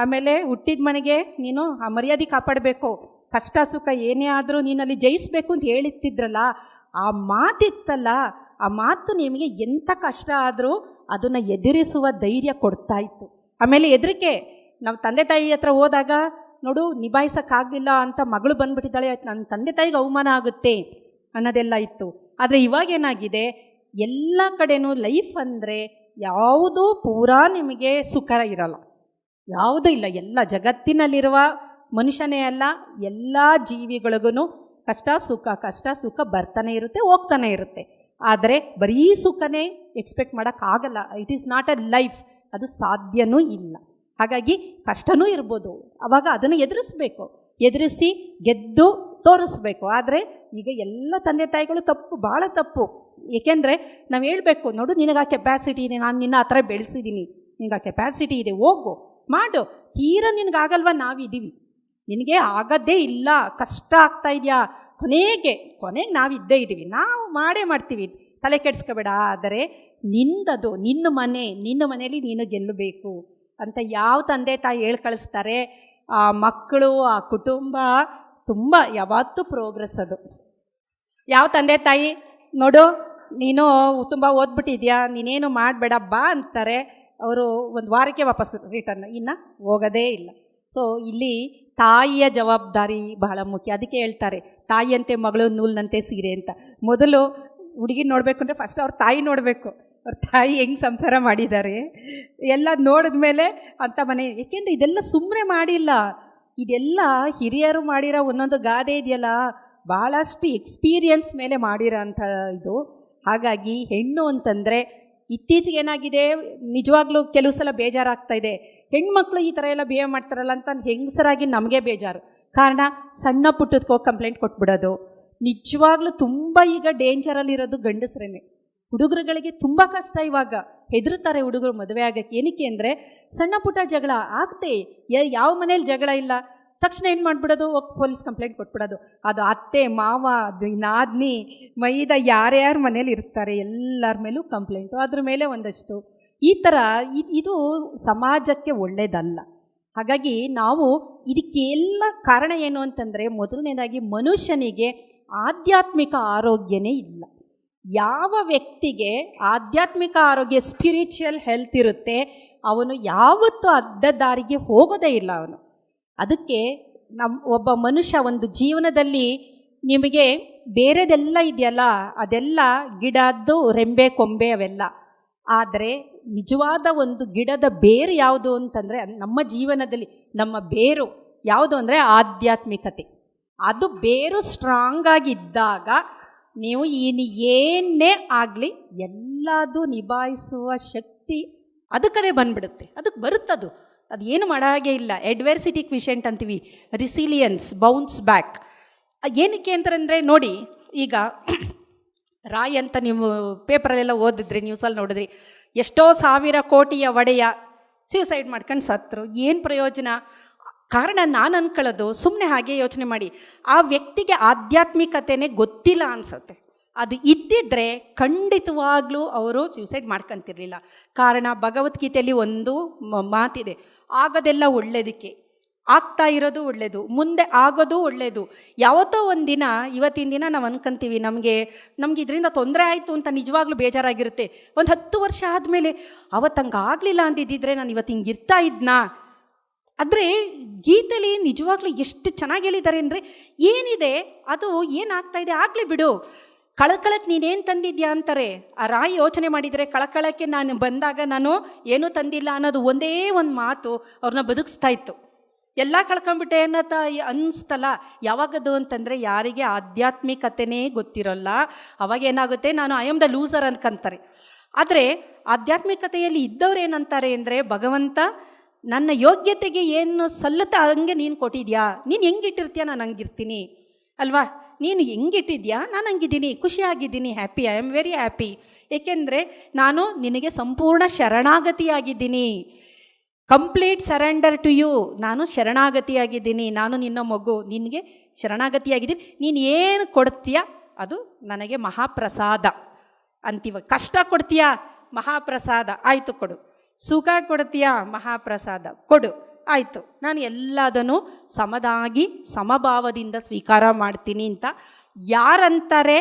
ಆಮೇಲೆ ಹುಟ್ಟಿದ ಮನೆಗೆ ನೀನು ಆ ಮರ್ಯಾದೆ ಕಾಪಾಡಬೇಕು, ಕಷ್ಟ ಸುಖ ಏನೇ ಆದರೂ ನೀನಲ್ಲಿ ಜಯಿಸಬೇಕು ಅಂತ ಹೇಳಿರ್ತಿದ್ರಲ್ಲ, ಆ ಮಾತಿತ್ತಲ್ಲ, ಆ ಮಾತು ನಿಮಗೆ ಎಂಥ ಕಷ್ಟ ಆದರೂ ಅದನ್ನು ಎದುರಿಸುವ ಧೈರ್ಯ ಕೊಡ್ತಾಯಿತ್ತು. ಆಮೇಲೆ ಹೆದರಿಕೆ, ನಾವು ತಂದೆ ತಾಯಿ ಹತ್ರ ಹೋದಾಗ ನೋಡು ನಿಭಾಯಿಸೋಕ್ಕಾಗಲಿಲ್ಲ ಅಂತ ಮಗಳು ಬಂದುಬಿಟ್ಟಿದ್ದಾಳೆ, ನನ್ನ ತಂದೆ ತಾಯಿಗೆ ಅವಮಾನ ಆಗುತ್ತೆ ಅನ್ನೋದೆಲ್ಲ ಇತ್ತು. ಆದರೆ ಇವಾಗೇನಾಗಿದೆ, ಎಲ್ಲ ಕಡೆನೂ ಲೈಫ್ ಅಂದರೆ ಯಾವುದೂ ಪೂರಾ ನಿಮಗೆ ಸುಖ ಇರಲ್ಲ, ಯಾವುದೂ ಇಲ್ಲ. ಎಲ್ಲ ಜಗತ್ತಿನಲ್ಲಿರುವ ಮನುಷ್ಯನೇ ಅಲ್ಲ, ಎಲ್ಲ ಜೀವಿಗಳಿಗೂ ಕಷ್ಟ ಸುಖ ಬರ್ತಾನೆ ಇರುತ್ತೆ, ಹೋಗ್ತಾನೆ ಇರುತ್ತೆ. ಆದರೆ ಬರೀ ಸುಖನೇ ಎಕ್ಸ್ಪೆಕ್ಟ್ ಮಾಡೋಕ್ಕಾಗಲ್ಲ. It is not a life, ಅದು ಸಾಧ್ಯವೂ ಇಲ್ಲ. ಹಾಗಾಗಿ ಕಷ್ಟನೂ ಇರ್ಬೋದು, ಆವಾಗ ಅದನ್ನು ಎದುರಿಸ್ಬೇಕು, ಎದುರಿಸಿ ಗೆದ್ದು ತೋರಿಸ್ಬೇಕು. ಆದರೆ ಈಗ ಎಲ್ಲ ತಂದೆ ತಾಯಿಗಳು ತಪ್ಪು, ಭಾಳ ತಪ್ಪು. ಏಕೆಂದರೆ ನಾವು ಹೇಳಬೇಕು, ನೋಡು ನಿನಗೆ ಆ ಕೆಪಾಸಿಟಿ ಇದೆ, ನಾನು ನಿನ್ನ ಆ ಥರ ಬೆಳೆಸಿದ್ದೀನಿ, ನಿನಗೆ ಆ ಕೆಪಾಸಿಟಿ ಇದೆ, ಹೋಗು ಮಾಡು, ತೀರ ನಿನಗಾಗಲ್ವ, ನಾವಿದ್ದೀವಿ, ನಿನಗೆ ಆಗೋದೇ ಇಲ್ಲ, ಕಷ್ಟ ಆಗ್ತಾ ಇದೆಯಾ, ಕೊನೆಗೆ ನಾವಿದ್ದೇ ಇದ್ದೀವಿ, ನಾವು ಮಾಡೇ ಮಾಡ್ತೀವಿ, ತಲೆ ಕೆಡಿಸ್ಕೋಬೇಡ. ಆದರೆ ನಿಂದದು, ನಿನ್ನ ಮನೆಯಲ್ಲಿ ನೀನು ಗೆಲ್ಲಬೇಕು ಅಂತ ಯಾವ ತಂದೆ ತಾಯಿ ಹೇಳಿ ಕಳಿಸ್ತಾರೆ, ಆ ಮಕ್ಕಳು, ಆ ಕುಟುಂಬ ತುಂಬ ಯಾವತ್ತೂ ಪ್ರೋಗ್ರೆಸ್. ಅದು ಯಾವ ತಂದೆ ತಾಯಿ ನೋಡು ನೀನು ತುಂಬ ಓದ್ಬಿಟ್ಟಿದ್ಯಾ, ನೀನೇನು ಮಾಡಬೇಡ ಬಾ ಅಂತಾರೆ, ಅವರು ಒಂದು ವಾರಕ್ಕೆ ವಾಪಸ್ ರಿಟರ್ನ್, ಇನ್ನು ಹೋಗೋದೇ ಇಲ್ಲ. ಸೊ ಇಲ್ಲಿ ತಾಯಿಯ ಜವಾಬ್ದಾರಿ ಬಹಳ ಮುಖ್ಯ. ಅದಕ್ಕೆ ಹೇಳ್ತಾರೆ ತಾಯಿಯಂತೆ ಮಗಳು ನೂಲಿನಂತೆ ಸೀರೆ ಅಂತ. ಮೊದಲು ಹುಡುಗಿ ನೋಡಬೇಕು ಅಂದರೆ ಫಸ್ಟ್ ಅವ್ರ ತಾಯಿ ನೋಡಬೇಕು, ಅವ್ರ ತಾಯಿ ಹೆಂಗೆ ಸಂಸಾರ ಮಾಡಿದ್ದಾರೆ ಎಲ್ಲ ನೋಡಿದ ಮೇಲೆ ಅಂಥ ಮನೆ. ಏಕೆಂದರೆ ಇದೆಲ್ಲ ಸುಮ್ಮನೆ ಮಾಡಿಲ್ಲ, ಇದೆಲ್ಲ ಹಿರಿಯರು ಮಾಡಿರೋ ಒಂದೊಂದು ಗಾದೆ ಇದೆಯಲ್ಲ, ಭಾಳಷ್ಟು ಎಕ್ಸ್ಪೀರಿಯನ್ಸ್ ಮೇಲೆ ಮಾಡಿರೋ ಅಂಥ ಇದು. ಹಾಗಾಗಿ ಹೆಣ್ಣು ಅಂತಂದರೆ ಇತ್ತೀಚೆಗೆ ಏನಾಗಿದೆ, ನಿಜವಾಗ್ಲೂ ಕೆಲವು ಸಲ ಬೇಜಾರಾಗ್ತಾ ಇದೆ, ಹೆಣ್ಮಕ್ಳು ಈ ಥರ ಎಲ್ಲ ಬಿಹೇವ್ ಮಾಡ್ತಾರಲ್ಲ ಅಂತ ಹೆಂಗಸರಾಗಿ ನಮಗೆ ಬೇಜಾರು. ಕಾರಣ ಸಣ್ಣ ಪುಟ್ಟದಕ್ಕೆ ಕಂಪ್ಲೇಂಟ್ ಕೊಟ್ಬಿಡೋದು. ನಿಜವಾಗ್ಲೂ ತುಂಬ ಈಗ ಡೇಂಜರಲ್ಲಿರೋದು ಗಂಡಸರೇನೆ. ಹುಡುಗರುಗಳಿಗೆ ತುಂಬ ಕಷ್ಟ, ಇವಾಗ ಹೆದರ್ತಾರೆ ಹುಡುಗರು ಮದುವೆ ಆಗೋಕ್ಕೆ. ಏನಕ್ಕೆ ಅಂದರೆ ಸಣ್ಣ ಪುಟ್ಟ ಜಗಳ ಆಗ್ತೆ, ಯಾವ ಮನೇಲಿ ಜಗಳ ಇಲ್ಲ, ತಕ್ಷಣ ಏನು ಮಾಡಿಬಿಡೋದು, ಪೊಲೀಸ್ ಕಂಪ್ಲೇಂಟ್ ಕೊಟ್ಬಿಡೋದು. ಅದು ಅತ್ತೆ ಮಾವ ನಾದ್ನಿ ಮೈದ ಯಾರ್ಯಾರು ಮನೇಲಿ ಇರ್ತಾರೆ ಎಲ್ಲರ ಮೇಲೂ ಕಂಪ್ಲೇಂಟು, ಅದ್ರ ಮೇಲೆ ಒಂದಷ್ಟು ಈ ಥರ. ಇದು ಸಮಾಜಕ್ಕೆ ಒಳ್ಳೆಯದಲ್ಲ. ಹಾಗಾಗಿ ನಾವು ಇದಕ್ಕೆಲ್ಲ ಕಾರಣ ಏನು ಅಂತಂದರೆ, ಮೊದಲನೇದಾಗಿ ಮನುಷ್ಯನಿಗೆ ಆಧ್ಯಾತ್ಮಿಕ ಆರೋಗ್ಯನೇ ಇಲ್ಲ. ಯಾವ ವ್ಯಕ್ತಿಗೆ ಆಧ್ಯಾತ್ಮಿಕ ಆರೋಗ್ಯ, ಸ್ಪಿರಿಚುವಲ್ ಹೆಲ್ತ್ ಇರುತ್ತೆ, ಅವನು ಯಾವತ್ತೂ ಅಡ್ಡ ದಾರಿಗೆ ಹೋಗೋದೇ ಇಲ್ಲ ಅವನು. ಅದಕ್ಕೆ ಒಬ್ಬ ಮನುಷ್ಯ ಒಂದು ಜೀವನದಲ್ಲಿ ನಿಮಗೆ ಬೇರೆದೆಲ್ಲ ಇದೆಯಲ್ಲ, ಅದೆಲ್ಲ ಗಿಡದ್ದು ರೆಂಬೆ ಕೊಂಬೆ ಅವೆಲ್ಲ. ಆದರೆ ನಿಜವಾದ ಒಂದು ಗಿಡದ ಬೇರು ಯಾವುದು ಅಂತಂದರೆ, ನಮ್ಮ ಜೀವನದಲ್ಲಿ ನಮ್ಮ ಬೇರು ಯಾವುದು ಅಂದರೆ ಆಧ್ಯಾತ್ಮಿಕತೆ. ಅದು ಬೇರು ಸ್ಟ್ರಾಂಗ್ ಆಗಿದ್ದಾಗ ನೀವು ಏನೇ ಆಗಲಿ ಎಲ್ಲದೂ ನಿಭಾಯಿಸುವ ಶಕ್ತಿ ಅದಕ್ಕದೇ ಬಂದ್ಬಿಡುತ್ತೆ, ಅದಕ್ಕೆ ಬರುತ್ತದು. ಅದು ಏನು ಮಾಡಾಗೆ ಇಲ್ಲ. ಅಡ್ವರ್ಸಿಟಿ ಕ್ವಿಷೆಂಟ್ ಅಂತೀವಿ, ರಿಸಿಲಿಯನ್ಸ್, ಬೌನ್ಸ್ ಬ್ಯಾಕ್. ಏನಕ್ಕೆ ಅಂತಂದರೆ ನೋಡಿ, ಈಗ ರಾಯ್ ಅಂತ ನೀವು ಪೇಪರಲ್ಲೆಲ್ಲ ಓದಿದ್ರಿ, ನ್ಯೂಸಲ್ಲಿ ನೋಡಿದ್ರಿ, ಎಷ್ಟೋ ಸಾವಿರ ಕೋಟಿಯ ಒಡೆಯ ಸ್ಯೂಸೈಡ್ ಮಾಡ್ಕೊಂಡು ಸತ್ತರು. ಏನು ಪ್ರಯೋಜನ? ಕಾರಣ ನಾನು ಅಂದ್ಕೊಳ್ಳೋದು, ಸುಮ್ಮನೆ ಹಾಗೆ ಯೋಚನೆ ಮಾಡಿ, ಆ ವ್ಯಕ್ತಿಗೆ ಆಧ್ಯಾತ್ಮಿಕತೆಯೇ ಗೊತ್ತಿಲ್ಲ ಅನಿಸುತ್ತೆ. ಅದು ಇದ್ದಿದ್ದರೆ ಖಂಡಿತವಾಗ್ಲೂ ಅವರು ಸ್ಯೂಸೈಡ್ ಮಾಡ್ಕೊತಿರ್ಲಿಲ್ಲ. ಕಾರಣ ಭಗವದ್ಗೀತೆಯಲ್ಲಿ ಒಂದು ಮಾತಿದೆ, ಆಗೋದೆಲ್ಲ ಒಳ್ಳೆಯದಕ್ಕೆ, ಆಗ್ತಾ ಇರೋದು ಒಳ್ಳೆಯದು, ಮುಂದೆ ಆಗೋದು ಒಳ್ಳೆಯದು. ಯಾವತ್ತೋ ಒಂದು ದಿನ, ಇವತ್ತಿನ ದಿನ ನಾವು ಅನ್ಕೊಂತೀವಿ ನಮಗೆ ಇದರಿಂದ ತೊಂದರೆ ಆಯಿತು ಅಂತ ನಿಜವಾಗ್ಲೂ ಬೇಜಾರಾಗಿರುತ್ತೆ. ಒಂದು 10 ವರ್ಷ ಆದಮೇಲೆ ಅವತ್ತು ಹಂಗೆ ಆಗಲಿಲ್ಲ ಅಂದಿದ್ದಿದ್ರೆ ನಾನು ಇವತ್ತು ಹಿಂಗೆ ಇರ್ತಾ ಇದ್ನಾ. ಆದರೆ ಗೀತೆಯಲ್ಲಿ ನಿಜವಾಗ್ಲೂ ಎಷ್ಟು ಚೆನ್ನಾಗಿ ಹೇಳಿದ್ದಾರೆ ಅಂದರೆ, ಏನಿದೆ ಅದು ಏನಾಗ್ತಾಯಿದೆ ಆಗಲಿ ಬಿಡು, ಕಳ್ಕಳಕ್ಕೆ ನೀನೇನು ತಂದಿದ್ಯಾ ಅಂತಾರೆ. ಆ ರಾಯಿ ಯೋಚನೆ ಮಾಡಿದರೆ ಕಳ್ಕಳಕ್ಕೆ ನಾನು ಬಂದಾಗ ನಾನು ಏನೂ ತಂದಿಲ್ಲ ಅನ್ನೋದು ಒಂದೇ ಒಂದು ಮಾತು ಅವ್ರನ್ನ ಬದುಕಿಸ್ತಾ ಇತ್ತು. ಎಲ್ಲ ಕಳ್ಕೊಂಬಿಟ್ಟೆ ಅನ್ನೋತ ಅನಿಸ್ತಲ್ಲ. ಯಾವಾಗದು ಅಂತಂದರೆ ಯಾರಿಗೆ ಆಧ್ಯಾತ್ಮಿಕತೆನೇ ಗೊತ್ತಿರೋಲ್ಲ ಅವಾಗ ಏನಾಗುತ್ತೆ, ನಾನು ಐ ಆಮ್ ದ ಲೂಸರ್ ಅನ್ಕೊಂತಾರೆ. ಆದರೆ ಆಧ್ಯಾತ್ಮಿಕತೆಯಲ್ಲಿ ಇದ್ದವ್ರು ಏನಂತಾರೆ ಅಂದರೆ, ಭಗವಂತ ನನ್ನ ಯೋಗ್ಯತೆಗೆ ಏನು ಸಲ್ಲುತ್ತಾ ಹಂಗೆ ನೀನು ಕೊಟ್ಟಿದ್ಯಾ, ನೀನು ಹೆಂಗಿಟ್ಟಿರ್ತೀಯ ನಾನು ಹಂಗಿರ್ತೀನಿ ಅಲ್ವಾ, ನೀನು ಹೆಂಗಿಟ್ಟಿದ್ಯಾ ನಾನು ಹಂಗಿದ್ದೀನಿ, ಖುಷಿಯಾಗಿದ್ದೀನಿ, happy, I am very happy. ಏಕೆಂದರೆ ನಾನು ನಿನಗೆ ಸಂಪೂರ್ಣ ಶರಣಾಗತಿಯಾಗಿದ್ದೀನಿ. Complete surrender to you. ನಾನು ಶರಣಾಗತಿಯಾಗಿದ್ದೀನಿ, ನಾನು ನಿನ್ನ ಮಗು, ನಿನಗೆ ಶರಣಾಗತಿಯಾಗಿದ್ದೀನಿ. ನೀನು ಏನು ಕೊಡ್ತೀಯ ಅದು ನನಗೆ ಮಹಾಪ್ರಸಾದ ಅಂತೀವ. ಕಷ್ಟ ಕೊಡ್ತೀಯಾ ಮಹಾಪ್ರಸಾದ, ಆಯಿತು ಕೊಡು. ಸುಖ ಕೊಡ್ತೀಯಾ ಮಹಾಪ್ರಸಾದ, ಕೊಡು, ಆಯಿತು. ನಾನು ಎಲ್ಲದನ್ನು ಸಮದಾಗಿ ಸಮಭಾವದಿಂದ ಸ್ವೀಕಾರ ಮಾಡ್ತೀನಿ ಅಂತ ಯಾರಂತಾರೆ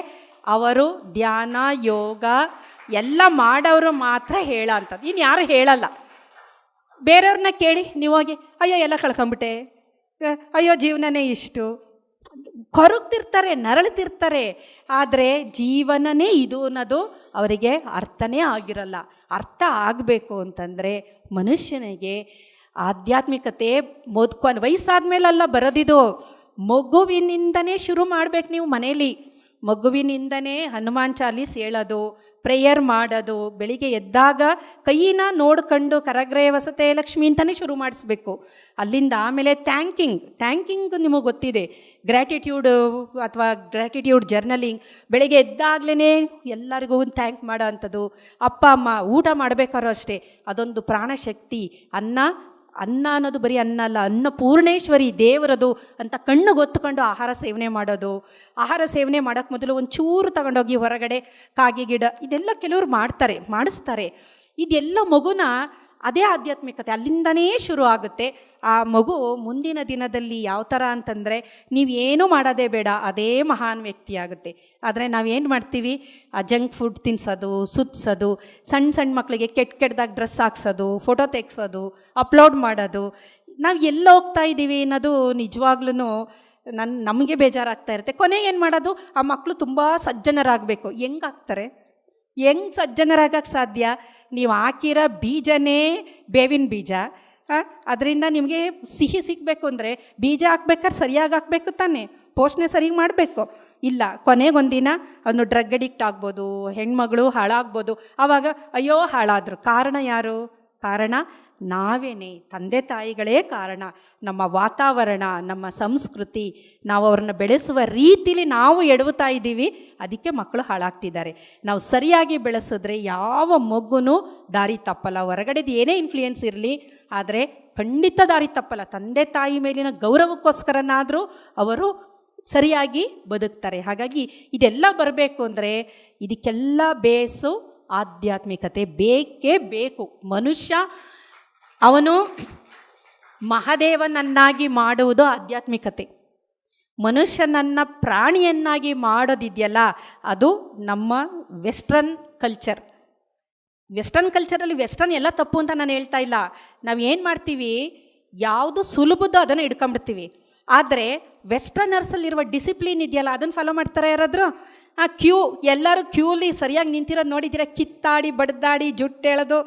ಅವರು ಧ್ಯಾನ ಯೋಗ ಎಲ್ಲ ಮಾಡೋರು ಮಾತ್ರ ಹೇಳ ಅಂಥದ್ದು. ಇನ್ನು ಯಾರು ಹೇಳಲ್ಲ. ಬೇರೆಯವ್ರನ್ನ ಕೇಳಿ ನೀವು ಹೋಗಿ, ಅಯ್ಯೋ ಎಲ್ಲ ಕಳ್ಕೊಂಬಿಟ್ಟೆ, ಅಯ್ಯೋ ಜೀವನನೇ ಇಷ್ಟು ಕೊರಗ್ತಿರ್ತಾರೆ, ನರಳ್ತಿರ್ತಾರೆ. ಆದರೆ ಜೀವನನೇ ಇದು ಅನ್ನೋದು ಅವರಿಗೆ ಅರ್ಥನೇ ಆಗಿರಲ್ಲ. ಅರ್ಥ ಆಗಬೇಕು ಅಂತಂದರೆ ಮನುಷ್ಯನಿಗೆ ಆಧ್ಯಾತ್ಮಿಕತೆ ವಯಸ್ಸಾದ ಮೇಲೆಲ್ಲ ಬರೋದಿದು. ಮಗುವಿನಿಂದನೇ ಶುರು ಮಾಡಬೇಕು ನೀವು ಮನೇಲಿ. ಮಗುವಿನಿಂದನೇ ಹನುಮಾನ್ ಚಾಲೀಸ್ ಹೇಳೋದು, ಪ್ರೇಯರ್ ಮಾಡೋದು, ಬೆಳಿಗ್ಗೆ ಎದ್ದಾಗ ಕೈಯಿನ ನೋಡ್ಕೊಂಡು ಕರಗ್ರೇ ವಸತೆ ಲಕ್ಷ್ಮಿ ಅಂತಲೇ ಶುರು ಮಾಡಿಸ್ಬೇಕು. ಅಲ್ಲಿಂದ ಆಮೇಲೆ ಥ್ಯಾಂಕಿಂಗ್ ನಿಮಗೆ ಗೊತ್ತಿದೆ, ಗ್ರ್ಯಾಟಿಟ್ಯೂಡು ಅಥವಾ ಗ್ರ್ಯಾಟಿಟ್ಯೂಡ್ ಜರ್ನಲಿಂಗ್. ಬೆಳಿಗ್ಗೆ ಎದ್ದಾಗಲೇ ಎಲ್ಲರಿಗೂ ಥ್ಯಾಂಕ್ ಮಾಡೋ ಅಂಥದ್ದು. ಅಪ್ಪ ಅಮ್ಮ ಊಟ ಮಾಡಬೇಕಾದ್ರೂ ಅಷ್ಟೇ, ಅದೊಂದು ಪ್ರಾಣಶಕ್ತಿ. ಅನ್ನ ಅನ್ನೋದು ಬರೀ ಅನ್ನ ಅಲ್ಲ, ಅನ್ನಪೂರ್ಣೇಶ್ವರಿ ದೇವರದು ಅಂತ ಕಣ್ಣು ಗೊತ್ತುಕೊಂಡು ಆಹಾರ ಸೇವನೆ ಮಾಡೋದು. ಆಹಾರ ಸೇವನೆ ಮಾಡೋಕ್ಕೆ ಮೊದಲು ಒಂಚೂರು ತಗೊಂಡೋಗಿ ಹೊರಗಡೆ ಕಾಗೆ ಗಿಡ ಇದೆಲ್ಲ ಕೆಲವರು ಮಾಡಿಸ್ತಾರೆ. ಇದೆಲ್ಲ ಮಗುನ ಅದೇ ಆಧ್ಯಾತ್ಮಿಕತೆ ಅಲ್ಲಿಂದನೇ ಶುರು ಆಗುತ್ತೆ. ಆ ಮಗು ಮುಂದಿನ ದಿನದಲ್ಲಿ ಯಾವ ಥರ ಅಂತಂದರೆ, ನೀವೇನೂ ಮಾಡೋದೇ ಬೇಡ, ಅದೇ ಮಹಾನ್ ವ್ಯಕ್ತಿ ಆಗುತ್ತೆ. ಆದರೆ ನಾವೇನು ಮಾಡ್ತೀವಿ, ಆ ಜಂಕ್ ಫುಡ್ ತಿನ್ನಿಸೋದು, ಸುತ್ತಿಸೋದು, ಸಣ್ಣ ಮಕ್ಕಳಿಗೆ ಕೆಟ್ಟದಾಗ ಡ್ರೆಸ್ ಹಾಕ್ಸೋದು, ಫೋಟೋ ತೆಗ್ಸೋದು, ಅಪ್ಲೋಡ್ ಮಾಡೋದು. ನಾವು ಎಲ್ಲ ಹೋಗ್ತಾ ಇದ್ದೀವಿ ಅನ್ನೋದು ನಿಜವಾಗ್ಲೂ ನಮಗೆ ಬೇಜಾರಾಗ್ತಾ ಇರುತ್ತೆ. ಕೊನೆಗೆ ಏನು ಮಾಡೋದು, ಆ ಮಕ್ಕಳು ತುಂಬ ಸಜ್ಜನರಾಗಬೇಕು. ಹೆಂಗಾಗ್ತಾರೆ, ಹೆಂಗೆ ಸಜ್ಜನರಾಗಕ್ಕೆ ಸಾಧ್ಯ? ನೀವು ಹಾಕಿರೋ ಬೀಜನೇ ಬೇವಿನ ಬೀಜ, ಅದರಿಂದ ನಿಮಗೆ ಸಿಹಿ ಸಿಗಬೇಕು ಅಂದರೆ ಬೀಜ ಹಾಕ್ಬೇಕಾದ್ರೆ ಸರಿಯಾಗಿ ಹಾಕಬೇಕು ತಾನೆ, ಪೋಷಣೆ ಸರಿಯಾಗಿ ಮಾಡಬೇಕು. ಇಲ್ಲ, ಕೊನೆಗೊಂದಿನ ಅವನು ಡ್ರಗ್ ಅಡಿಕ್ಟ್ ಆಗ್ಬೋದು, ಹೆಣ್ಮಗಳು ಹಾಳಾಗ್ಬೋದು. ಆವಾಗ ಅಯ್ಯೋ ಹಾಳಾದರು. ಕಾರಣ ಯಾರು? ಕಾರಣ ನಾವೇನೇ, ತಂದೆ ತಾಯಿಗಳೇ ಕಾರಣ. ನಮ್ಮ ವಾತಾವರಣ, ನಮ್ಮ ಸಂಸ್ಕೃತಿ, ನಾವು ಅವ್ರನ್ನ ಬೆಳೆಸುವ ರೀತಿಲಿ ನಾವು ಎಡವುತ್ತಾ ಇದ್ದೀವಿ. ಅದಕ್ಕೆ ಮಕ್ಕಳು ಹಾಳಾಗ್ತಿದ್ದಾರೆ. ನಾವು ಸರಿಯಾಗಿ ಬೆಳೆಸಿದ್ರೆ ಯಾವ ಮಗುನೂ ದಾರಿ ತಪ್ಪಲ್ಲ. ಹೊರಗಡೆದು ಏನೇ ಇನ್ಫ್ಲೂಯೆನ್ಸ್ ಇರಲಿ, ಆದರೆ ಖಂಡಿತ ದಾರಿ ತಪ್ಪಲ್ಲ. ತಂದೆ ತಾಯಿ ಮೇಲಿನ ಗೌರವಕ್ಕೋಸ್ಕರನಾದರೂ ಅವರು ಸರಿಯಾಗಿ ಬದುಕ್ತಾರೆ. ಹಾಗಾಗಿ ಇದೆಲ್ಲ ಬರಬೇಕು ಅಂದರೆ ಇದಕ್ಕೆಲ್ಲ ಬೇಸು ಆಧ್ಯಾತ್ಮಿಕತೆ ಬೇಕೇ ಬೇಕು. ಮನುಷ್ಯ ಅವನು ಮಹಾದೇವನನ್ನಾಗಿ ಮಾಡುವುದು ಆಧ್ಯಾತ್ಮಿಕತೆ. ಮನುಷ್ಯನನ್ನು ಪ್ರಾಣಿಯನ್ನಾಗಿ ಮಾಡೋದಿದೆಯಲ್ಲ, ಅದು ನಮ್ಮ ವೆಸ್ಟ್ರನ್ ಕಲ್ಚರ್. ವೆಸ್ಟರ್ನ್ ಕಲ್ಚರಲ್ಲಿ ವೆಸ್ಟರ್ನ್ ಎಲ್ಲ ತಪ್ಪು ಅಂತ ನಾನು ಹೇಳ್ತಾ ಇಲ್ಲ. ನಾವು ಏನು ಮಾಡ್ತೀವಿ, ಯಾವುದು ಸುಲಭದ್ದು ಅದನ್ನು ಹಿಡ್ಕೊಂಬಿಡ್ತೀವಿ. ಆದರೆ ವೆಸ್ಟರ್ನರ್ಸಲ್ಲಿರುವ ಡಿಸಿಪ್ಲಿನ್ ಇದೆಯಲ್ಲ, ಅದನ್ನು ಫಾಲೋ ಮಾಡ್ತಾರೆ ಯಾರಾದರೂ? ಆ ಎಲ್ಲರೂ ಕ್ಯೂಲಿ ಸರಿಯಾಗಿ ನಿಂತಿರೋದು ನೋಡಿದ್ದೀರ? ಕಿತ್ತಾಡಿ ಬಡ್ದಾಡಿ ಜುಟ್ಟು ಹೇಳೋದು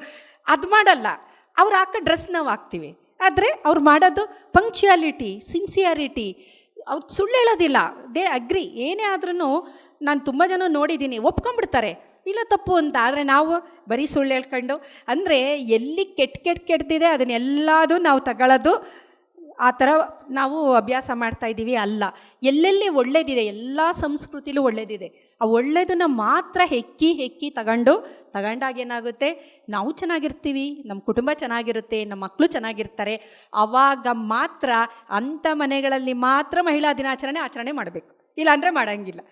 ಅದು ಮಾಡಲ್ಲ. ಅವ್ರು ಹಾಕೋ ಡ್ರೆಸ್ ನಾವು ಹಾಕ್ತೀವಿ. ಆದರೆ ಅವ್ರು ಮಾಡೋದು ಪಂಕ್ಚುಯಾಲಿಟಿ, ಸಿನ್ಸಿಯಾರಿಟಿ. ಅವ್ರು ಸುಳ್ಳು ಹೇಳೋದಿಲ್ಲ, ದೇ ಅಗ್ರಿ. ಏನೇ ಆದ್ರೂ ನಾನು ತುಂಬ ಜನ ನೋಡಿದ್ದೀನಿ, ಒಪ್ಕೊಂಡ್ಬಿಡ್ತಾರೆ ಇಲ್ಲ ತಪ್ಪು ಅಂತ. ಆದರೆ ನಾವು ಬರೀ ಸುಳ್ಳು ಹೇಳ್ಕೊಂಡು, ಅಂದರೆ ಎಲ್ಲಿ ಕೆಟ್ಟಿದೆ ಅದನ್ನೆಲ್ಲದೂ ನಾವು ತಗೊಳ್ಳೋದು, ಆ ಥರ ನಾವು ಅಭ್ಯಾಸ ಮಾಡ್ತಾಯಿದ್ದೀವಿ. ಅಲ್ಲ, ಎಲ್ಲೆಲ್ಲಿ ಒಳ್ಳೇದಿದೆ, ಎಲ್ಲ ಸಂಸ್ಕೃತಿಲೂ ಒಳ್ಳೇದಿದೆ. ಆ ಒಳ್ಳೆಯದನ್ನು ಮಾತ್ರ ಹೆಕ್ಕಿ ತಗೊಂಡಾಗ ಏನಾಗುತ್ತೆ, ನಾವು ಚೆನ್ನಾಗಿರ್ತೀವಿ, ನಮ್ಮ ಕುಟುಂಬ ಚೆನ್ನಾಗಿರುತ್ತೆ, ನಮ್ಮ ಮಕ್ಕಳು ಚೆನ್ನಾಗಿರ್ತಾರೆ. ಆವಾಗ ಮಾತ್ರ ಅಂಥ ಮನೆಗಳಲ್ಲಿ ಮಾತ್ರ ಮಹಿಳಾ ದಿನಾಚರಣೆ ಆಚರಣೆ ಮಾಡಬೇಕು, ಇಲ್ಲಾಂದರೆ ಮಾಡೋಂಗಿಲ್ಲ.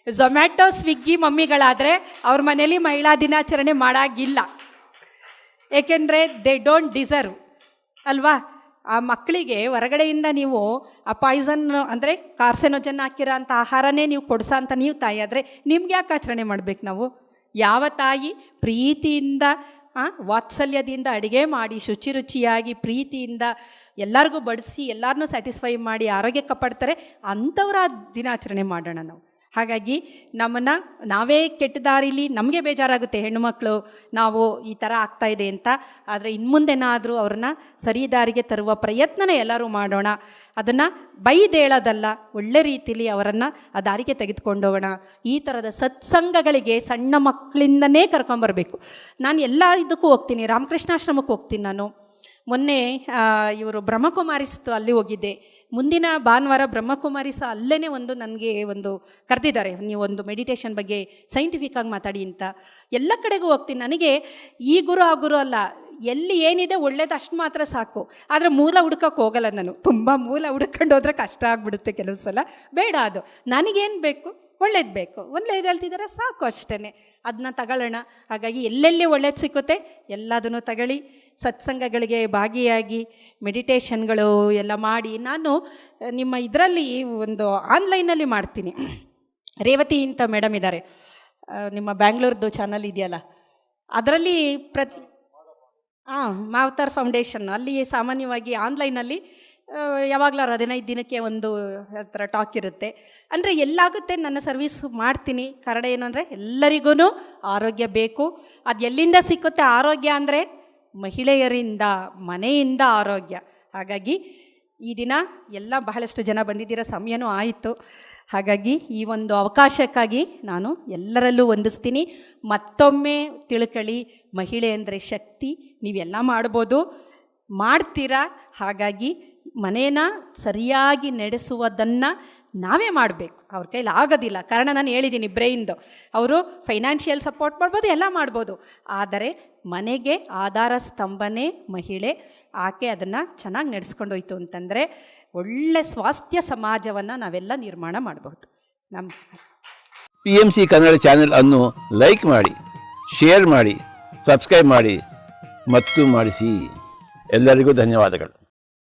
ಝೊಮ್ಯಾಟೊ ಸ್ವಿಗ್ಗಿ ಮಮ್ಮಿಗಳಾದರೆ ಅವ್ರ ಮನೇಲಿ ಮಹಿಳಾ ದಿನಾಚರಣೆ ಮಾಡೋಂಗಿಲ್ಲ. ಏಕೆಂದರೆ ದೇ ಡೋಂಟ್ ಡಿಸರ್ವ್ ಅಲ್ವಾ? ಆ ಮಕ್ಕಳಿಗೆ ಹೊರಗಡೆಯಿಂದ ನೀವು ಆ ಪಾಯ್ಸನ್ ಅಂದರೆ ಕಾರ್ಸೆನೋಜನ್ ಹಾಕಿರೋ ಅಂಥ ಆಹಾರನೇ ನೀವು ಕೊಡಿಸೋ ಅಂತ ನೀವು ತಾಯಿ ಆದರೆ ನಿಮ್ಗೆ ಯಾಕೆ ಆಚರಣೆ ಮಾಡಬೇಕು ನಾವು? ಯಾವ ತಾಯಿ ಪ್ರೀತಿಯಿಂದ ವಾತ್ಸಲ್ಯದಿಂದ ಅಡುಗೆ ಮಾಡಿ ಶುಚಿಯಾಗಿ ಪ್ರೀತಿಯಿಂದ ಎಲ್ಲರಿಗೂ ಬಡಿಸಿ ಎಲ್ಲರನ್ನೂ ಸ್ಯಾಟಿಸ್ಫೈ ಮಾಡಿ ಆರೋಗ್ಯ ಕಾಪಾಡ್ತಾರೆ, ಅಂಥವ್ರ ದಿನಾಚರಣೆ ಮಾಡೋಣ ನಾವು. ಹಾಗಾಗಿ ನಮ್ಮನ್ನು ನಾವೇ ಕೆಟ್ಟ ದಾರಿಲಿ ನಮಗೆ ಬೇಜಾರಾಗುತ್ತೆ, ಹೆಣ್ಣುಮಕ್ಕಳು ನಾವು ಈ ಥರ ಆಗ್ತಾಯಿದೆ ಅಂತ. ಆದರೆ ಇನ್ಮುಂದೆನಾದರೂ ಅವ್ರನ್ನ ಸರಿ ದಾರಿಗೆ ತರುವ ಪ್ರಯತ್ನನ ಎಲ್ಲರೂ ಮಾಡೋಣ. ಅದನ್ನು ಬೈದೇಳೋದಲ್ಲ, ಒಳ್ಳೆ ರೀತಿಯಲ್ಲಿ ಅವರನ್ನು ಆ ದಾರಿಗೆ ತೆಗೆದುಕೊಂಡೋಗೋಣ. ಈ ಥರದ ಸತ್ಸಂಗಗಳಿಗೆ ಸಣ್ಣ ಮಕ್ಕಳಿಂದನೇ ಕರ್ಕೊಂಬರಬೇಕು. ನಾನು ಎಲ್ಲ ಇದಕ್ಕೂ ಹೋಗ್ತೀನಿ, ರಾಮಕೃಷ್ಣಾಶ್ರಮಕ್ಕೆ ಹೋಗ್ತೀನಿ. ನಾನು ಮೊನ್ನೆ ಇವರು ಬ್ರಹ್ಮಕುಮಾರಿಸ್ತು ಅಲ್ಲಿ ಹೋಗಿದ್ದೆ. ಮುಂದಿನ ಭಾನುವಾರ ಬ್ರಹ್ಮಕುಮಾರಿಸ ಅಲ್ಲೇ ನನಗೆ ಕರೆದಿದ್ದಾರೆ, ನೀವು ಒಂದು ಮೆಡಿಟೇಷನ್ ಬಗ್ಗೆ ಸೈಂಟಿಫಿಕ್ಕಾಗಿ ಮಾತಾಡಿ ಅಂತ. ಎಲ್ಲ ಕಡೆಗೂ ಹೋಗ್ತೀನಿ. ನನಗೆ ಈ ಗುರು ಆ ಗುರು ಅಲ್ಲ, ಎಲ್ಲಿ ಏನಿದೆ ಒಳ್ಳೇದು ಅಷ್ಟು ಮಾತ್ರ ಸಾಕು. ಆದರೆ ಮೂಲ ಹುಡ್ಕೋಕ್ಕೆ ಹೋಗಲ್ಲ ನಾನು. ತುಂಬ ಮೂಲ ಹುಡ್ಕೊಂಡು ಹೋದ್ರೆ ಕಷ್ಟ ಆಗಿಬಿಡುತ್ತೆ ಕೆಲವು ಸಲ. ಬೇಡ, ಅದು ನನಗೇನು ಬೇಕು, ಒಳ್ಳೇದು ಬೇಕು, ಒಳ್ಳೇದು ಹೇಳ್ತಿದ್ದಾರೆ ಸಾಕು, ಅಷ್ಟೇ, ಅದನ್ನ ತಗೊಳ್ಳೋಣ. ಹಾಗಾಗಿ ಎಲ್ಲೆಲ್ಲಿ ಒಳ್ಳೇದು ಸಿಕ್ಕುತ್ತೆ ಎಲ್ಲದನ್ನು ತಗೊಳ್ಳಿ. ಸತ್ಸಂಗಗಳಿಗೆ ಭಾಗಿಯಾಗಿ ಮೆಡಿಟೇಷನ್ಗಳು ಎಲ್ಲ ಮಾಡಿ. ನಾನು ನಿಮ್ಮ ಇದರಲ್ಲಿ ಒಂದು ಆನ್ಲೈನಲ್ಲಿ ಮಾಡ್ತೀನಿ. ರೇವತಿ ಅಂತ ಮೇಡಮ್ ಇದ್ದಾರೆ, ನಿಮ್ಮ ಬ್ಯಾಂಗ್ಳೂರ್ದು ಚಾನಲ್ ಇದೆಯಲ್ಲ, ಅದರಲ್ಲಿ ಮಾವತಾರ್ ಫೌಂಡೇಶನ್ ಅಲ್ಲಿ ಸಾಮಾನ್ಯವಾಗಿ ಆನ್ಲೈನಲ್ಲಿ ಯಾವಾಗಲಾರು 15 ದಿನಕ್ಕೆ ಒಂದು ಥರ ಟಾಕ್ ಇರುತ್ತೆ. ಅಂದರೆ ಎಲ್ಲಾಗುತ್ತೆ ನನ್ನ ಸರ್ವೀಸ್ ಮಾಡ್ತೀನಿ. ಕಾರಣ ಏನು ಅಂದರೆ ಎಲ್ಲರಿಗೂ ಆರೋಗ್ಯ ಬೇಕು. ಅದು ಎಲ್ಲಿಂದ ಸಿಕ್ಕುತ್ತೆ ಆರೋಗ್ಯ ಅಂದರೆ ಮಹಿಳೆಯರಿಂದ, ಮನೆಯಿಂದ ಆರೋಗ್ಯ. ಹಾಗಾಗಿ ಈ ದಿನ ಎಲ್ಲ ಬಹಳಷ್ಟು ಜನ ಬಂದಿದ್ದೀರ, ಸಮಯನೂ ಆಯಿತು. ಹಾಗಾಗಿ ಈ ಒಂದು ಅವಕಾಶಕ್ಕಾಗಿ ನಾನು ಎಲ್ಲರಲ್ಲೂ ವಂದಿಸ್ತೀನಿ. ಮತ್ತೊಮ್ಮೆ ತಿಳ್ಕೊಳ್ಳಿ, ಮಹಿಳೆ ಅಂದರೆ ಶಕ್ತಿ. ನೀವೆಲ್ಲ ಮಾಡ್ಬೋದು, ಮಾಡ್ತೀರಾ. ಹಾಗಾಗಿ ಮನೇನ ಸರಿಯಾಗಿ ನಡೆಸುವುದನ್ನು ನಾವೇ ಮಾಡಬೇಕು, ಅವ್ರ ಕೈಲಿ ಆಗೋದಿಲ್ಲ. ಕಾರಣ ನಾನು ಹೇಳಿದ್ದೀನಿ, ಬ್ರೈನ್ದು ಅವರು ಫೈನಾನ್ಷಿಯಲ್ ಸಪೋರ್ಟ್ ಮಾಡ್ಬೋದು, ಎಲ್ಲ ಮಾಡ್ಬೋದು. ಆದರೆ ಮನೆಗೆ ಆಧಾರ ಸ್ತಂಭನೇ ಮಹಿಳೆ. ಆಕೆ ಅದನ್ನು ಚೆನ್ನಾಗಿ ನಡೆಸ್ಕೊಂಡೋಯ್ತು ಅಂತಂದರೆ ಒಳ್ಳೆ ಸ್ವಾಸ್ಥ್ಯ ಸಮಾಜವನ್ನು ನಾವೆಲ್ಲ ನಿರ್ಮಾಣ ಮಾಡಬಹುದು. ನಮಸ್ಕಾರ. PMC ಕನ್ನಡ ಚಾನೆಲ್ ಅನ್ನು ಲೈಕ್ ಮಾಡಿ, ಶೇರ್ ಮಾಡಿ, ಸಬ್ಸ್ಕ್ರೈಬ್ ಮಾಡಿ ಮತ್ತು ಮಾಡಿಸಿ. ಎಲ್ಲರಿಗೂ ಧನ್ಯವಾದಗಳು.